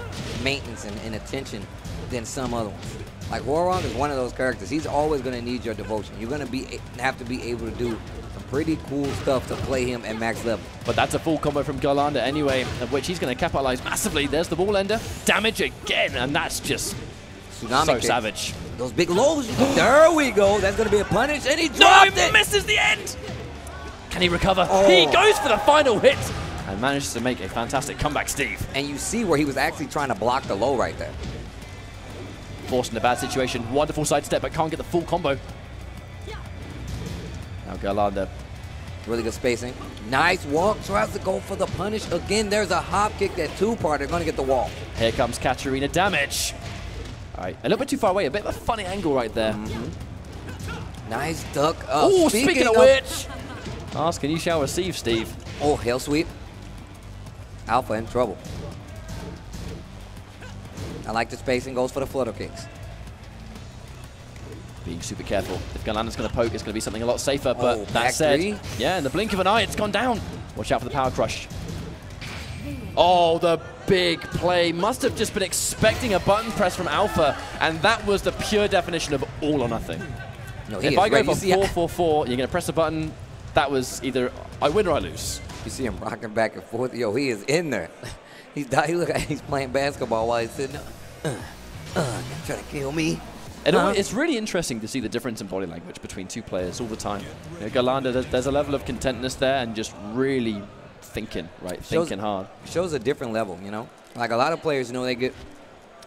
maintenance and attention than some other ones. Like Haroon is one of those characters. He's always going to need your devotion. You're going to have to be able to do some pretty cool stuff to play him at max level. But that's a full combo from Galanda anyway, of which he's going to capitalize massively. There's the ball ender. Damage again, and that's just Tsunami so kick. savage. Those big lows. There we go. That's going to be a punish, and he dropped it. Misses the end. Can he recover? Oh. He goes for the final hit and manages to make a fantastic comeback, Steve. And you see where he was actually trying to block the low right there. Forced in a bad situation. Wonderful sidestep, but can't get the full combo. Now Galanda. Really good spacing. Nice walk. Tries to go for the punish. Again, there's a hop kick, that two-part. They're going to get the wall. Here comes Katarina damage. All right, a little bit too far away. A bit of a funny angle right there. Nice duck. Oh, speaking of which. Ask and you shall receive, Steve. Oh, hell sweep. Alpha in trouble. I like the spacing, goes for the flutter kicks. Being super careful. If Galanda's going to poke, it's going to be something a lot safer. But that said, three. yeah, in the blink of an eye, it's gone down. Watch out for the power crush. Oh, the big play. Must have just been expecting a button press from Alpha, and that was the pure definition of all or nothing. No, if I go for 4-4-4, you're going to press a button. That was either I win or I lose. You see him rocking back and forth. Yo, he is in there. He look like he's playing basketball while he's sitting there. Trying to kill me. And it's really interesting to see the difference in body language between two players all the time. You know, Galanda, there's a level of contentness there and just really thinking, right? Thinking hard. Shows a different level, you know? Like a lot of players, you know, they get...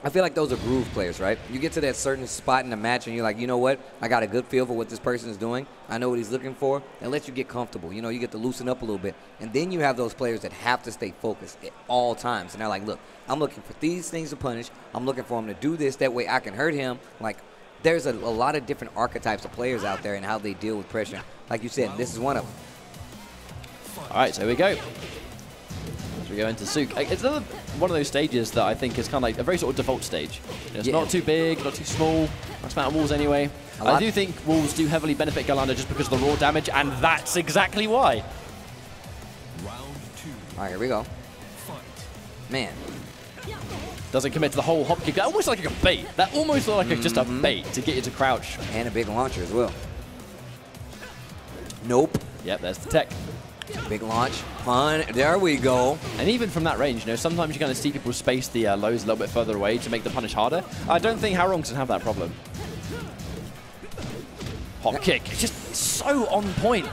I feel like those are groove players, right? You get to that certain spot in the match and you're like, you know what? I got a good feel for what this person is doing. I know what he's looking for. It lets you get comfortable. You know, you get to loosen up a little bit. And then you have those players that have to stay focused at all times. And they're like, look, I'm looking for these things to punish. I'm looking for him to do this. That way I can hurt him. Like, there's a lot of different archetypes of players out there and how they deal with pressure. Like you said, this is one of them. All right, so here we go. As we go into Sook. It's another one of those stages that I think is kind of like a very sort of default stage. You know, it's not too big, not too small. Nice amount of walls anyway. I do think walls do heavily benefit Galanda just because of the raw damage, and that's exactly why. All right, here we go. Man. Doesn't commit to the whole hop kick. That almost like a bait. That almost looked like just a bait to get you to crouch. And a big launcher as well. Nope. Yep, there's the tech. Big launch. Fun. There we go. And even from that range, you know, sometimes you kind of see people space the lows a little bit further away to make the punish harder. I don't think Haroon can have that problem. Hop kick. It's just so on point.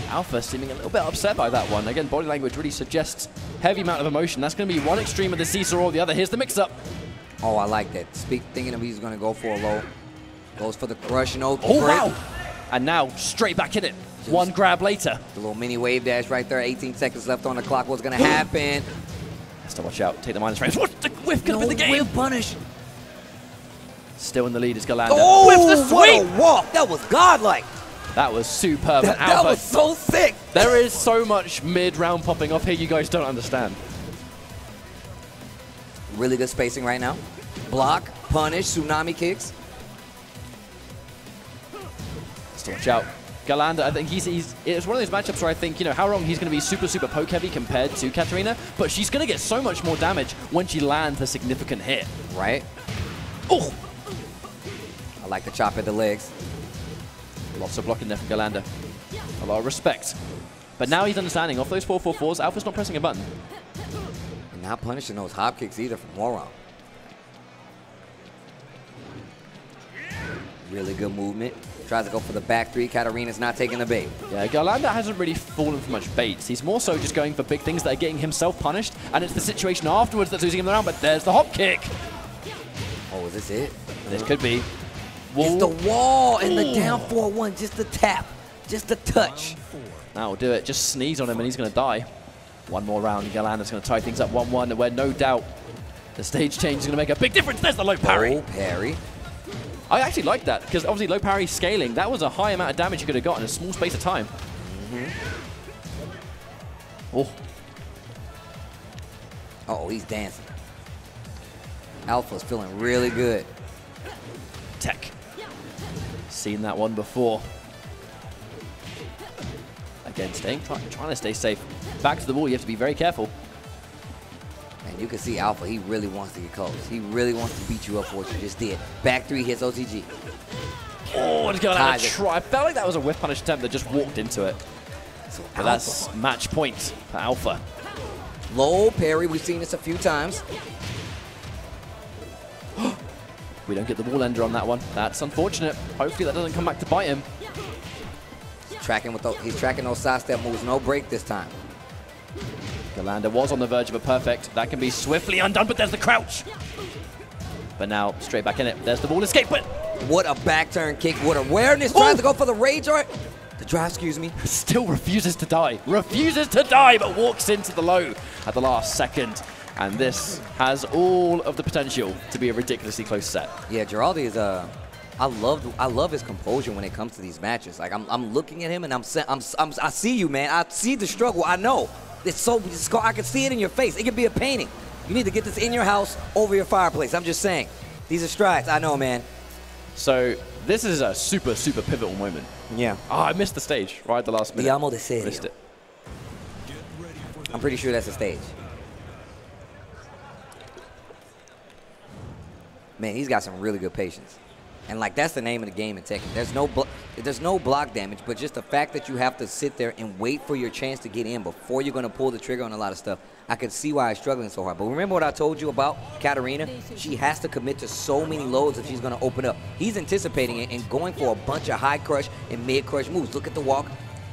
Alpha seeming a little bit upset by that one. Again, body language really suggests heavy amount of emotion. That's going to be one extreme of the seesaw or the other. Here's the mix-up. Oh, I like that. Thinking of he's going to go for a low. Goes for the crush. No, oh, wow. And now straight back in it. One grab later. The little mini wave dash right there. 18 seconds left on the clock. What's going to happen? Has to watch out. Take the minus frames. What? The whiff could have been the game. Whiff punish. Still in the lead is Galanda. Oh, with the sweep. What a walk. That was godlike. That was superb. That was so sick. There is so much mid-round popping off here you guys don't understand. Really good spacing right now. Block, punish, tsunami kicks. Still watch out. Galanda, I think it's one of those matchups where I think, you know, Haroon, he's going to be super, super poke heavy compared to Katarina, but she's going to get so much more damage when she lands a significant hit. Right? Oh! I like the chop at the legs. Lots of blocking there from Galanda. A lot of respect. But now he's understanding off those 4-4-4s, Alpha's not pressing a button. And not punishing those hop kicks either from Haroon. Really good movement. Tries to go for the back three. Katarina's not taking the bait. Yeah, Galanda hasn't really fallen for much baits. He's more so just going for big things that are getting himself punished, and it's the situation afterwards that's losing him the round, but there's the hop kick. Oh, is this it? This could be. wall. It's the wall and the down 4-1. Just a tap. Just a touch. That'll do it. Just sneeze on him and he's going to die. One more round. Galanda's going to tie things up 1-1, where no doubt the stage change is going to make a big difference. There's the low parry. Low parry. I actually like that, because obviously low parry scaling, that was a high amount of damage you could have got in a small space of time. Oh. Uh-oh, he's dancing. Alpha's feeling really good. Tech. Seen that one before. Again, trying to stay safe. Back to the wall, you have to be very careful. And you can see Alpha, he really wants to get close. He really wants to beat you up for what you just did. Back 3 hits OTG. Oh, it's going to try. I felt like that was a whiff punish attempt that just walked into it. So but that's match point for Alpha. Low parry, we've seen this a few times. We don't get the wall ender on that one. That's unfortunate. Hopefully that doesn't come back to bite him. He's tracking those sidestep moves. No break this time. Galanda was on the verge of a perfect. That can be swiftly undone, but there's the crouch. But now, straight back in it. There's the ball escape, but... What a back turn kick. What awareness. Tries to go for the rage art. The drive, excuse me. Still refuses to die. Refuses to die, but walks into the low at the last second. And this has all of the potential to be a ridiculously close set. Yeah, Giraldi is I love his composure when it comes to these matches. Like I'm looking at him and I see you, man. I see the struggle. I know. It's I can see it in your face. It can be a painting. You need to get this in your house over your fireplace. I'm just saying. These are strides. I know, man. So this is a super, super pivotal moment. Yeah. Oh, I missed the stage right at the last minute. Llamo de serio. Missed it. I'm pretty sure that's the stage. Man, he's got some really good patience. And, like, that's the name of the game in Tekken. There's no block damage, but just the fact that you have to sit there and wait for your chance to get in before you're going to pull the trigger on a lot of stuff. I can see why he's struggling so hard. But remember what I told you about Katarina? She has to commit to so many loads if she's going to open up. He's anticipating it and going for a bunch of high crush and mid crush moves. Look at the walk.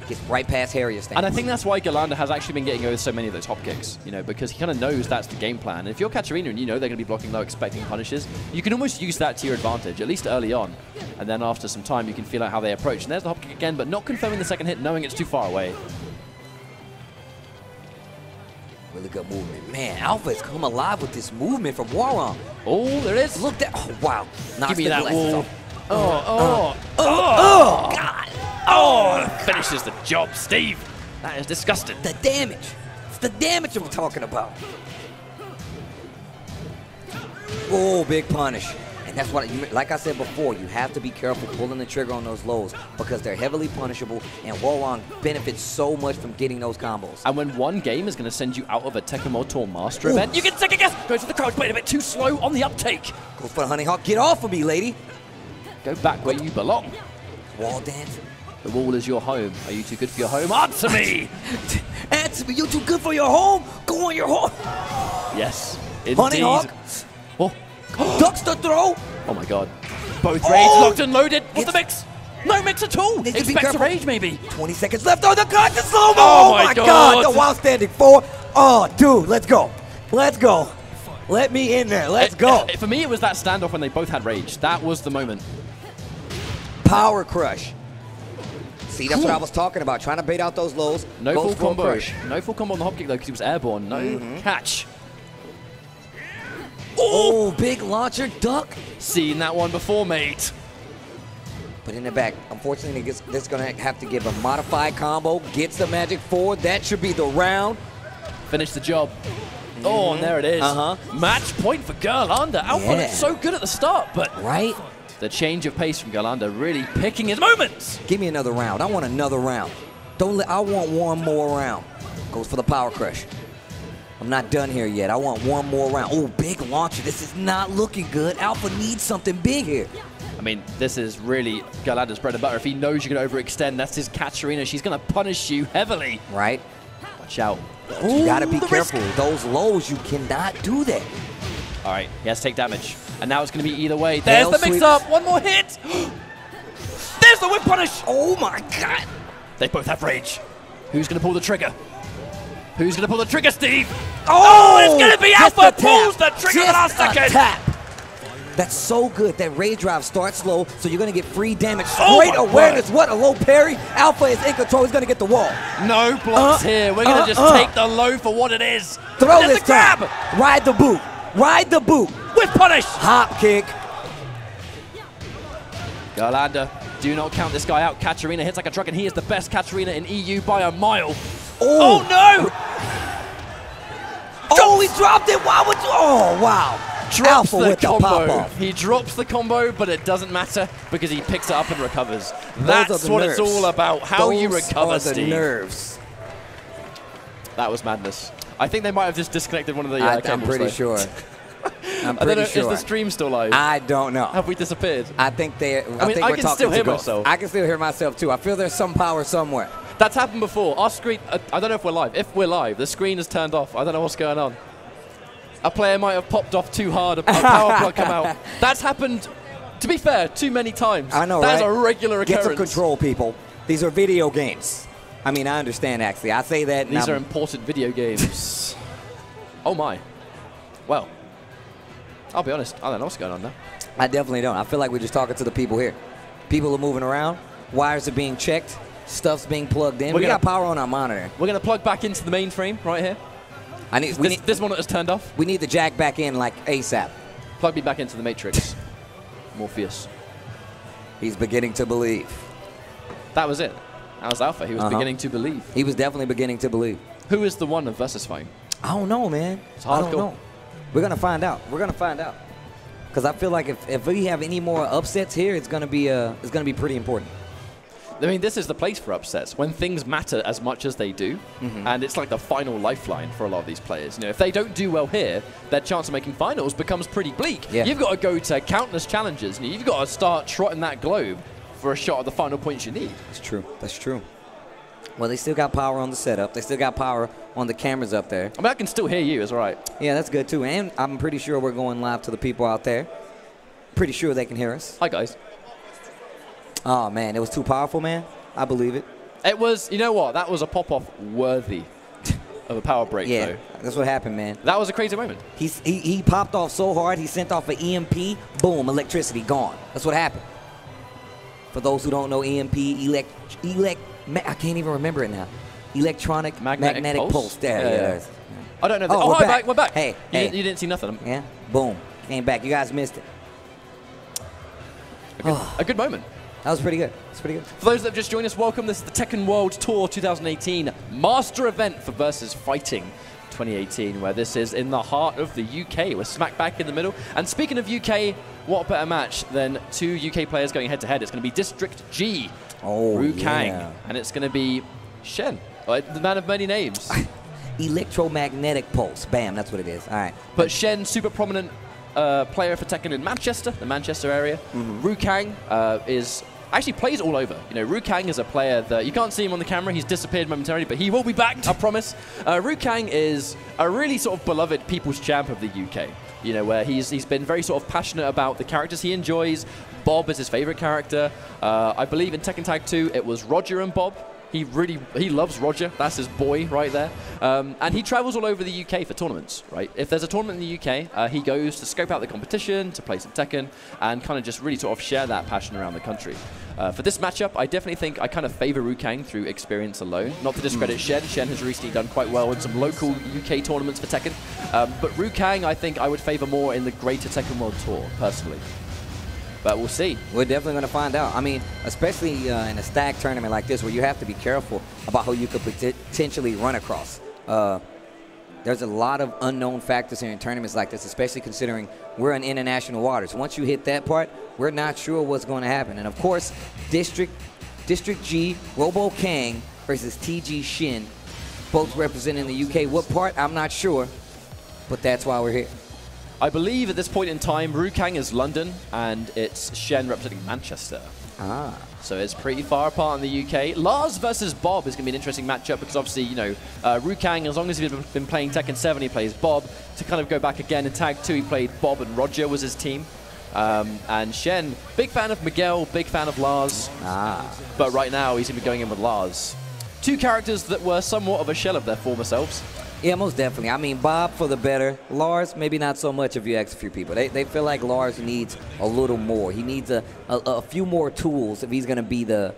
Gets right past Harrier's stance. And I think that's why Galanda has actually been getting over so many of those hop kicks, you know, because he kind of knows that's the game plan. And if you're Katarina and you know they're going to be blocking low, expecting punishes, you can almost use that to your advantage, at least early on. And then after some time, you can feel out how they approach. And there's the hop kick again, but not confirming the second hit, knowing it's too far away. Really good movement. Man, Alpha has come alive with this movement from Warong. Oh, there it is. Look at, oh, wow. Give me that wall. God. Oh, finishes the job, Steve. That is disgusting. The damage. It's the damage I'm talking about. Oh, big punish. And that's what, like I said before, you have to be careful pulling the trigger on those lows because they're heavily punishable, and Warong benefits so much from getting those combos. And when one game is going to send you out of a Tekken World Tour Master event, you can second guess. Goes for the crouch, but a bit too slow on the uptake. Goes for the Honey Hawk. Get off of me, lady. Go back where you belong. Wall dance. The wall is your home. Are you too good for your home? Answer me! Answer me. You too good for your home? Go on your home. Yes, indeed. Honey Hawk. Oh. Ducks the throw. Oh my god. Both raids locked and loaded. What's the mix? No mix at all. Expect a rage maybe. 20 seconds left on the clock. The slow-mo. Oh my god. The wild standing 4. Oh, dude. Let's go. Let's go. Let me in there. Let's go. For me, it was that standoff when they both had rage. That was the moment. Power crush. See, that's what I was talking about. Trying to bait out those lows. No full combo. No full combo on the hop kick, though, because he was airborne. No catch. Oh, big launcher duck. Seen that one before, mate. But in the back, unfortunately, this is going to have to give a modified combo. Gets the magic forward. That should be the round. Finish the job. Oh, and there it is. Match point for Galanda. Alpha looked so good at the start, but the change of pace from Galanda really picking his moments. Give me another round. I want another round. I want one more round. Goes for the power crush. I'm not done here yet. I want one more round. Oh, big launcher. This is not looking good. Alpha needs something big here. I mean, this is really Galanda's bread and butter. If he knows you're going to overextend, that's his Katarina. She's going to punish you heavily. Right. Watch out. You got to be careful. Those lows, you cannot do that. All right, he has to take damage. And now it's going to be either way. There's the mix-up. One more hit. There's the whip punish. Oh, my God. They both have rage. Who's going to pull the trigger? Who's going to pull the trigger, Steve? Oh, it's going to be Alpha pulls the trigger at the last second. Tap. That's so good. That raid drive starts slow, so you're going to get free damage. Great awareness. What a low parry. Alpha is in control. He's going to get the wall. No blocks here. We're going to just take the low for what it is. Throw this time. Ride the boot. Ride the boot. With punish. Hop kick. Galanda, do not count this guy out. Katarina hits like a truck, and he is the best Katarina in EU by a mile. Oh no! Oh, he dropped it. Why would you? Oh, wow. Drops Alpha the with combo. The pop-off. He drops the combo, but it doesn't matter because he picks it up and recovers. That's what it's all about. How you recover, Steve. Those are the nerves. That was madness. I think they might have just disconnected one of the cables. I'm pretty sure. I'm I don't know, pretty sure. Is the stream still live? I don't know. Have we disappeared? I think they. I mean, I can still hear myself. I can still hear myself too. I feel there's some power somewhere. That's happened before. Our screen. I don't know if we're live. If we're live, the screen is turned off. I don't know what's going on. A player might have popped off too hard. A power plug come out. That's happened. To be fair, too many times. I know, That's right? a regular occurrence. Get some control, people. These are video games. I mean, I understand actually. I say that. These are important video games. Oh my. Well. I'll be honest, I don't know what's going on there. I definitely don't. I feel like we're just talking to the people here. People are moving around. Wires are being checked. Stuff's being plugged in. We got power on our monitor. We're going to plug back into the mainframe right here. This monitor's turned off. We need the jack back in like ASAP. Plug me back into the Matrix. Morpheus. He's beginning to believe. That was it. That was Alpha. He was beginning to believe. He was definitely beginning to believe. Who is the one of Versus Fighting? I don't know, man. It's hard. I don't know. We're going to find out. We're going to find out. Because I feel like if we have any more upsets here, it's going to be pretty important. I mean, this is the place for upsets, when things matter as much as they do, and it's like the final lifeline for a lot of these players. You know, if they don't do well here, their chance of making finals becomes pretty bleak. Yeah. You've got to go to countless challenges, and you've got to start trotting that globe for a shot at the final points you need. That's true. That's true. Well, they still got power on the setup. They still got power on the cameras up there. I mean, I can still hear you, is right. Yeah, that's good, too. And I'm pretty sure we're going live to the people out there. Pretty sure they can hear us. Hi, guys. Oh, man, it was too powerful, man. I believe it. It was, you know what? That was a pop-off worthy of a power break, yeah, though. That's what happened, man. That was a crazy moment. He popped off so hard, he sent off an EMP. Boom, electricity gone. That's what happened. For those who don't know, EMP, I can't even remember it now. Electronic magnetic pulse. There, yeah. I don't know. Oh, we're back. We're back. Hey, you didn't see nothing. Yeah. Boom. Came back. You guys missed it. A good moment. That was pretty good. That's pretty good. For those that have just joined us, welcome. This is the Tekken World Tour 2018 Master Event for Versus Fighting 2018, where this is in the heart of the UK. We're smack back in the middle. And speaking of UK, what better match than two UK players going head-to-head? It's going to be District G, Roo Kang, and it's going to be Shen, the man of many names. Electromagnetic pulse. Bam, that's what it is. All right. But Shen, super prominent player for Tekken in Manchester, the Manchester area. Roo Kang actually plays all over. You know, Roo Kang is a player that you can't see him on the camera. He's disappeared momentarily, but he will be back, I promise. Roo Kang is a really sort of beloved people's champ of the UK. You know, where he's been very sort of passionate about the characters he enjoys. Bob is his favorite character. I believe in Tekken Tag 2, it was Roger and Bob. He loves Roger. That's his boy right there. And he travels all over the UK for tournaments, right? If there's a tournament in the UK, he goes to scope out the competition, to play some Tekken, and kind of just really sort of share that passion around the country. For this matchup, I definitely think I kind of favor Roo Kang through experience alone. Not to discredit Shen. Shen has recently done quite well in some local UK tournaments for Tekken. But Roo Kang, I think I would favor more in the greater Tekken World Tour, personally. But we'll see. We're definitely going to find out. I mean, especially in a stag tournament like this where you have to be careful about who you could potentially run across. There's a lot of unknown factors here in tournaments like this, especially considering we're in international waters. Once you hit that part, we're not sure what's going to happen. And, of course, District G, Roo Kang versus TG Shen, both representing the UK. What part? I'm not sure, but that's why we're here. I believe at this point in time, Roo Kang is London, and it's Shen representing Manchester. So it's pretty far apart in the UK. Lars versus Bob is going to be an interesting matchup because obviously, you know, Roo Kang, as long as he's been playing Tekken 7, he plays Bob. To kind of go back again in Tag 2, he played Bob and Roger was his team. And Shen, big fan of Miguel, big fan of Lars. But right now, he's going to be going in with Lars. Two characters that were somewhat of a shell of their former selves. Yeah, most definitely. I mean, Bob for the better. Lars, maybe not so much if you ask a few people. They feel like Lars needs a little more. He needs a few more tools if he's going to be the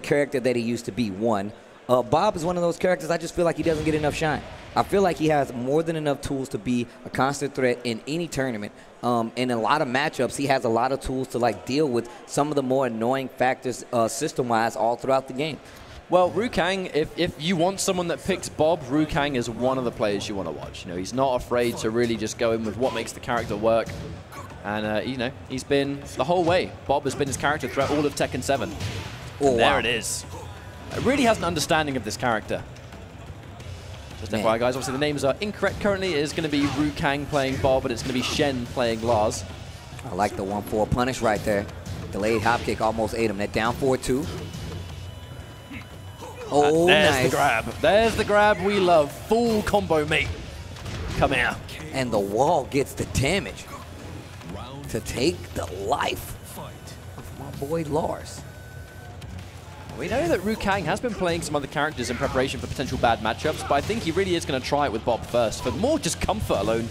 character that he used to be, one. Bob is one of those characters I just feel like he doesn't get enough shine. I feel like he has more than enough tools to be a constant threat in any tournament. In a lot of matchups, he has a lot of tools to like deal with some of the more annoying factors system-wise all throughout the game. Well, Roo Kang, if you want someone that picks Bob, Roo Kang is one of the players you want to watch. You know, he's not afraid to really just go in with what makes the character work. And, you know, he's been the whole way. Bob has been his character throughout all of Tekken 7. Oh, there wow. it is. It really has an understanding of this character. Just FYI, guys, obviously the names are incorrect currently. It is going to be Roo Kang playing Bob, but it's going to be Shen playing Lars. I like the 1-4 punish right there. Delayed hop kick almost ate him. That down 4-2. Oh, there's nice. the grab. There's the grab we love. Full combo, mate. Come here. And the wall gets the damage to take the life of my boy Lars. We know that Roo Kang has been playing some other characters in preparation for potential bad matchups, but I think he really is going to try it with Bob first, for more just comfort alone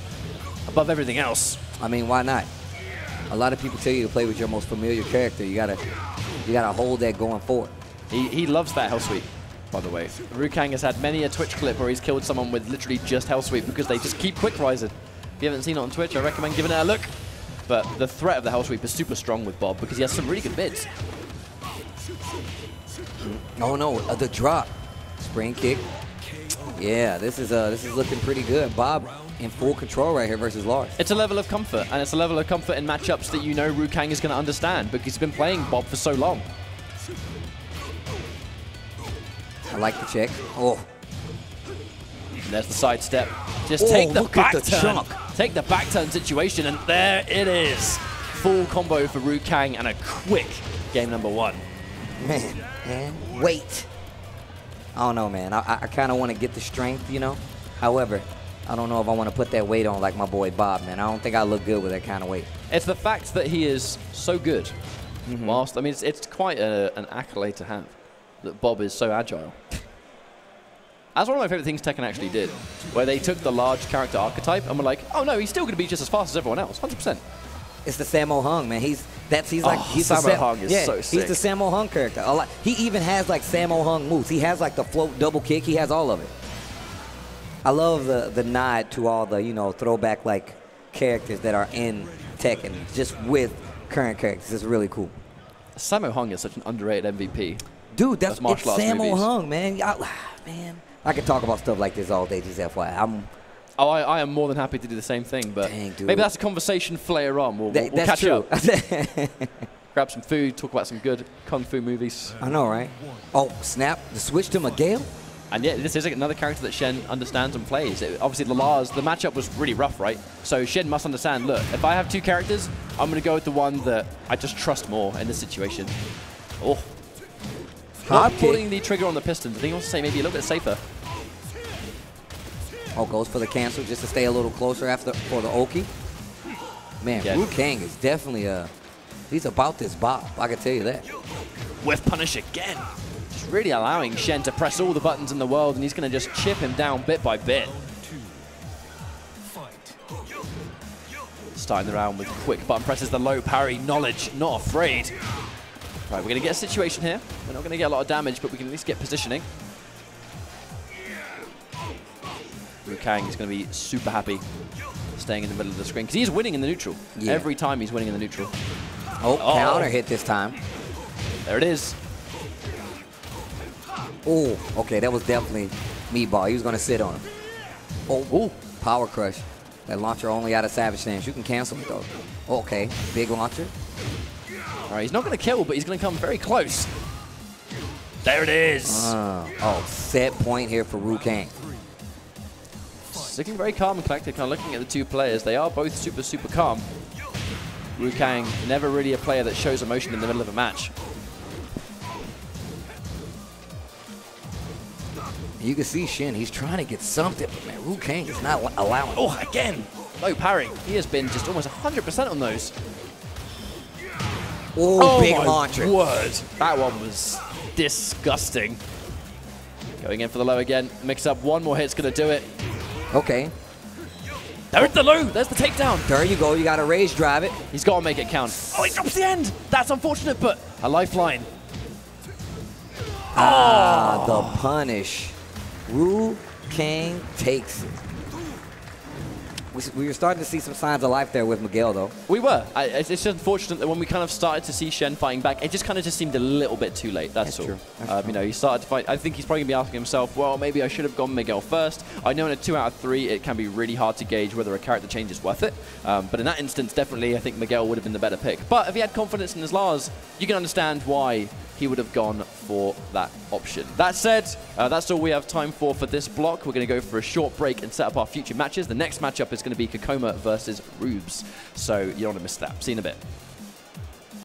above everything else. I mean, why not? A lot of people tell you to play with your most familiar character. You gotta hold that going forward. He loves that hell sweep, by the way. Roo Kang has had many a Twitch clip where he's killed someone with literally just hell sweep because they just keep quick rising. If you haven't seen it on Twitch, I recommend giving it a look. But the threat of the hell sweep is super strong with Bob because he has some really good bids. Oh no, the drop. Spring kick. Yeah, this is looking pretty good. Bob in full control right here versus Lars. It's a level of comfort, and it's a level of comfort in matchups that you know Roo Kang is going to understand because he's been playing Bob for so long. I like the check. Oh. There's the side step. Just take the back turn. Chunk. Take the back turn situation, and there it is. Full combo for Roo Kang and a quick game number 1. Man, wait. I don't know, man. I kind of want to get the strength, you know. However, I don't know if I want to put that weight on like my boy Bob, man. I don't think I look good with that kind of weight. It's the fact that he is so good. Whilst, I mean, it's quite an accolade to have, that Bob is so agile. That's one of my favorite things Tekken actually did, where they took the large character archetype and were like, oh no, he's still going to be just as fast as everyone else, 100%. It's the Sammo Hung, man. He's Sammo Hung is so sick. He's the Sammo Hung character. He even has like Sammo Hung moves. He has like the float double kick. He has all of it. I love the nod to all the, you know, throwback like characters that are in Tekken, just with current characters. It's really cool. Sammo Hung is such an underrated MVP. Dude, it's Sammo movies. Hung, man. Man, I could talk about stuff like this all day, just FYI. I am more than happy to do the same thing, but maybe that's a conversation for later on. We'll catch up. Grab some food, talk about some good Kung Fu movies. I know, right? Oh, snap. The switch to Miguel? And yeah, this is another character that Shen understands and plays. Obviously, the matchup was really rough, right? So Shen must understand, look, if I have 2 characters, I'm going to go with the one that I just trust more in this situation. Oh. Not pulling the trigger on the pistons. I think he wants to say maybe a little bit safer. Oh, goes for the cancel just to stay a little closer for the Oki. Man, yeah. Roo Kang is definitely he's about this Bob, I can tell you that. Whiff punish again. Just really allowing Shen to press all the buttons in the world, and he's going to just chip him down bit by bit. Starting the round with quick button presses, the low parry, knowledge, not afraid. Right, we're going to get a situation here. We're not going to get a lot of damage, but we can at least get positioning. Roo Kang is going to be super happy staying in the middle of the screen because he's winning in the neutral. Yeah. Every time he's winning in the neutral. Oh, counter hit this time. There it is. Oh, okay, that was definitely meatball. He was going to sit on him. Oh, power crush. That launcher only out of Savage Stance. You can cancel it, though. Okay, big launcher. All right, he's not going to kill, but he's going to come very close. There it is. Set point here for Roo Kang. Looking very calm and collected, kind of looking at the 2 players. They are both super, super calm. Roo Kang, never really a player that shows emotion in the middle of a match. You can see Shen, he's trying to get something, but man, Roo Kang is not allowing. Oh, again, low parry. He has been just almost 100% on those. Oh, big launcher. Word. That one was disgusting. Going in for the low again. Mix up. One more hit's going to do it. Okay. There's the low. There's the takedown. There you go. You got to rage drive it. He's got to make it count. Oh, he drops the end. That's unfortunate, but a lifeline. Ah, the punish. Roo Kang takes it. We were starting to see some signs of life there with Miguel, though. We were. It's just unfortunate that when we kind of started to see Shen fighting back, it just kind of just seemed a little bit too late. That's all. True. You know, he started to fight. I think he's probably going to be asking himself, well, maybe I should have gone Miguel first. I know in a 2 out of 3, it can be really hard to gauge whether a character change is worth it. But in that instance, definitely, I think Miguel would have been the better pick. But if he had confidence in his Lars, you can understand why he would have gone for that option. That said, that's all we have time for this block. We're going to go for a short break and set up our future matches. The next matchup is going to be Kkokkoma versus Rubes. So you don't want to miss that. See you in a bit.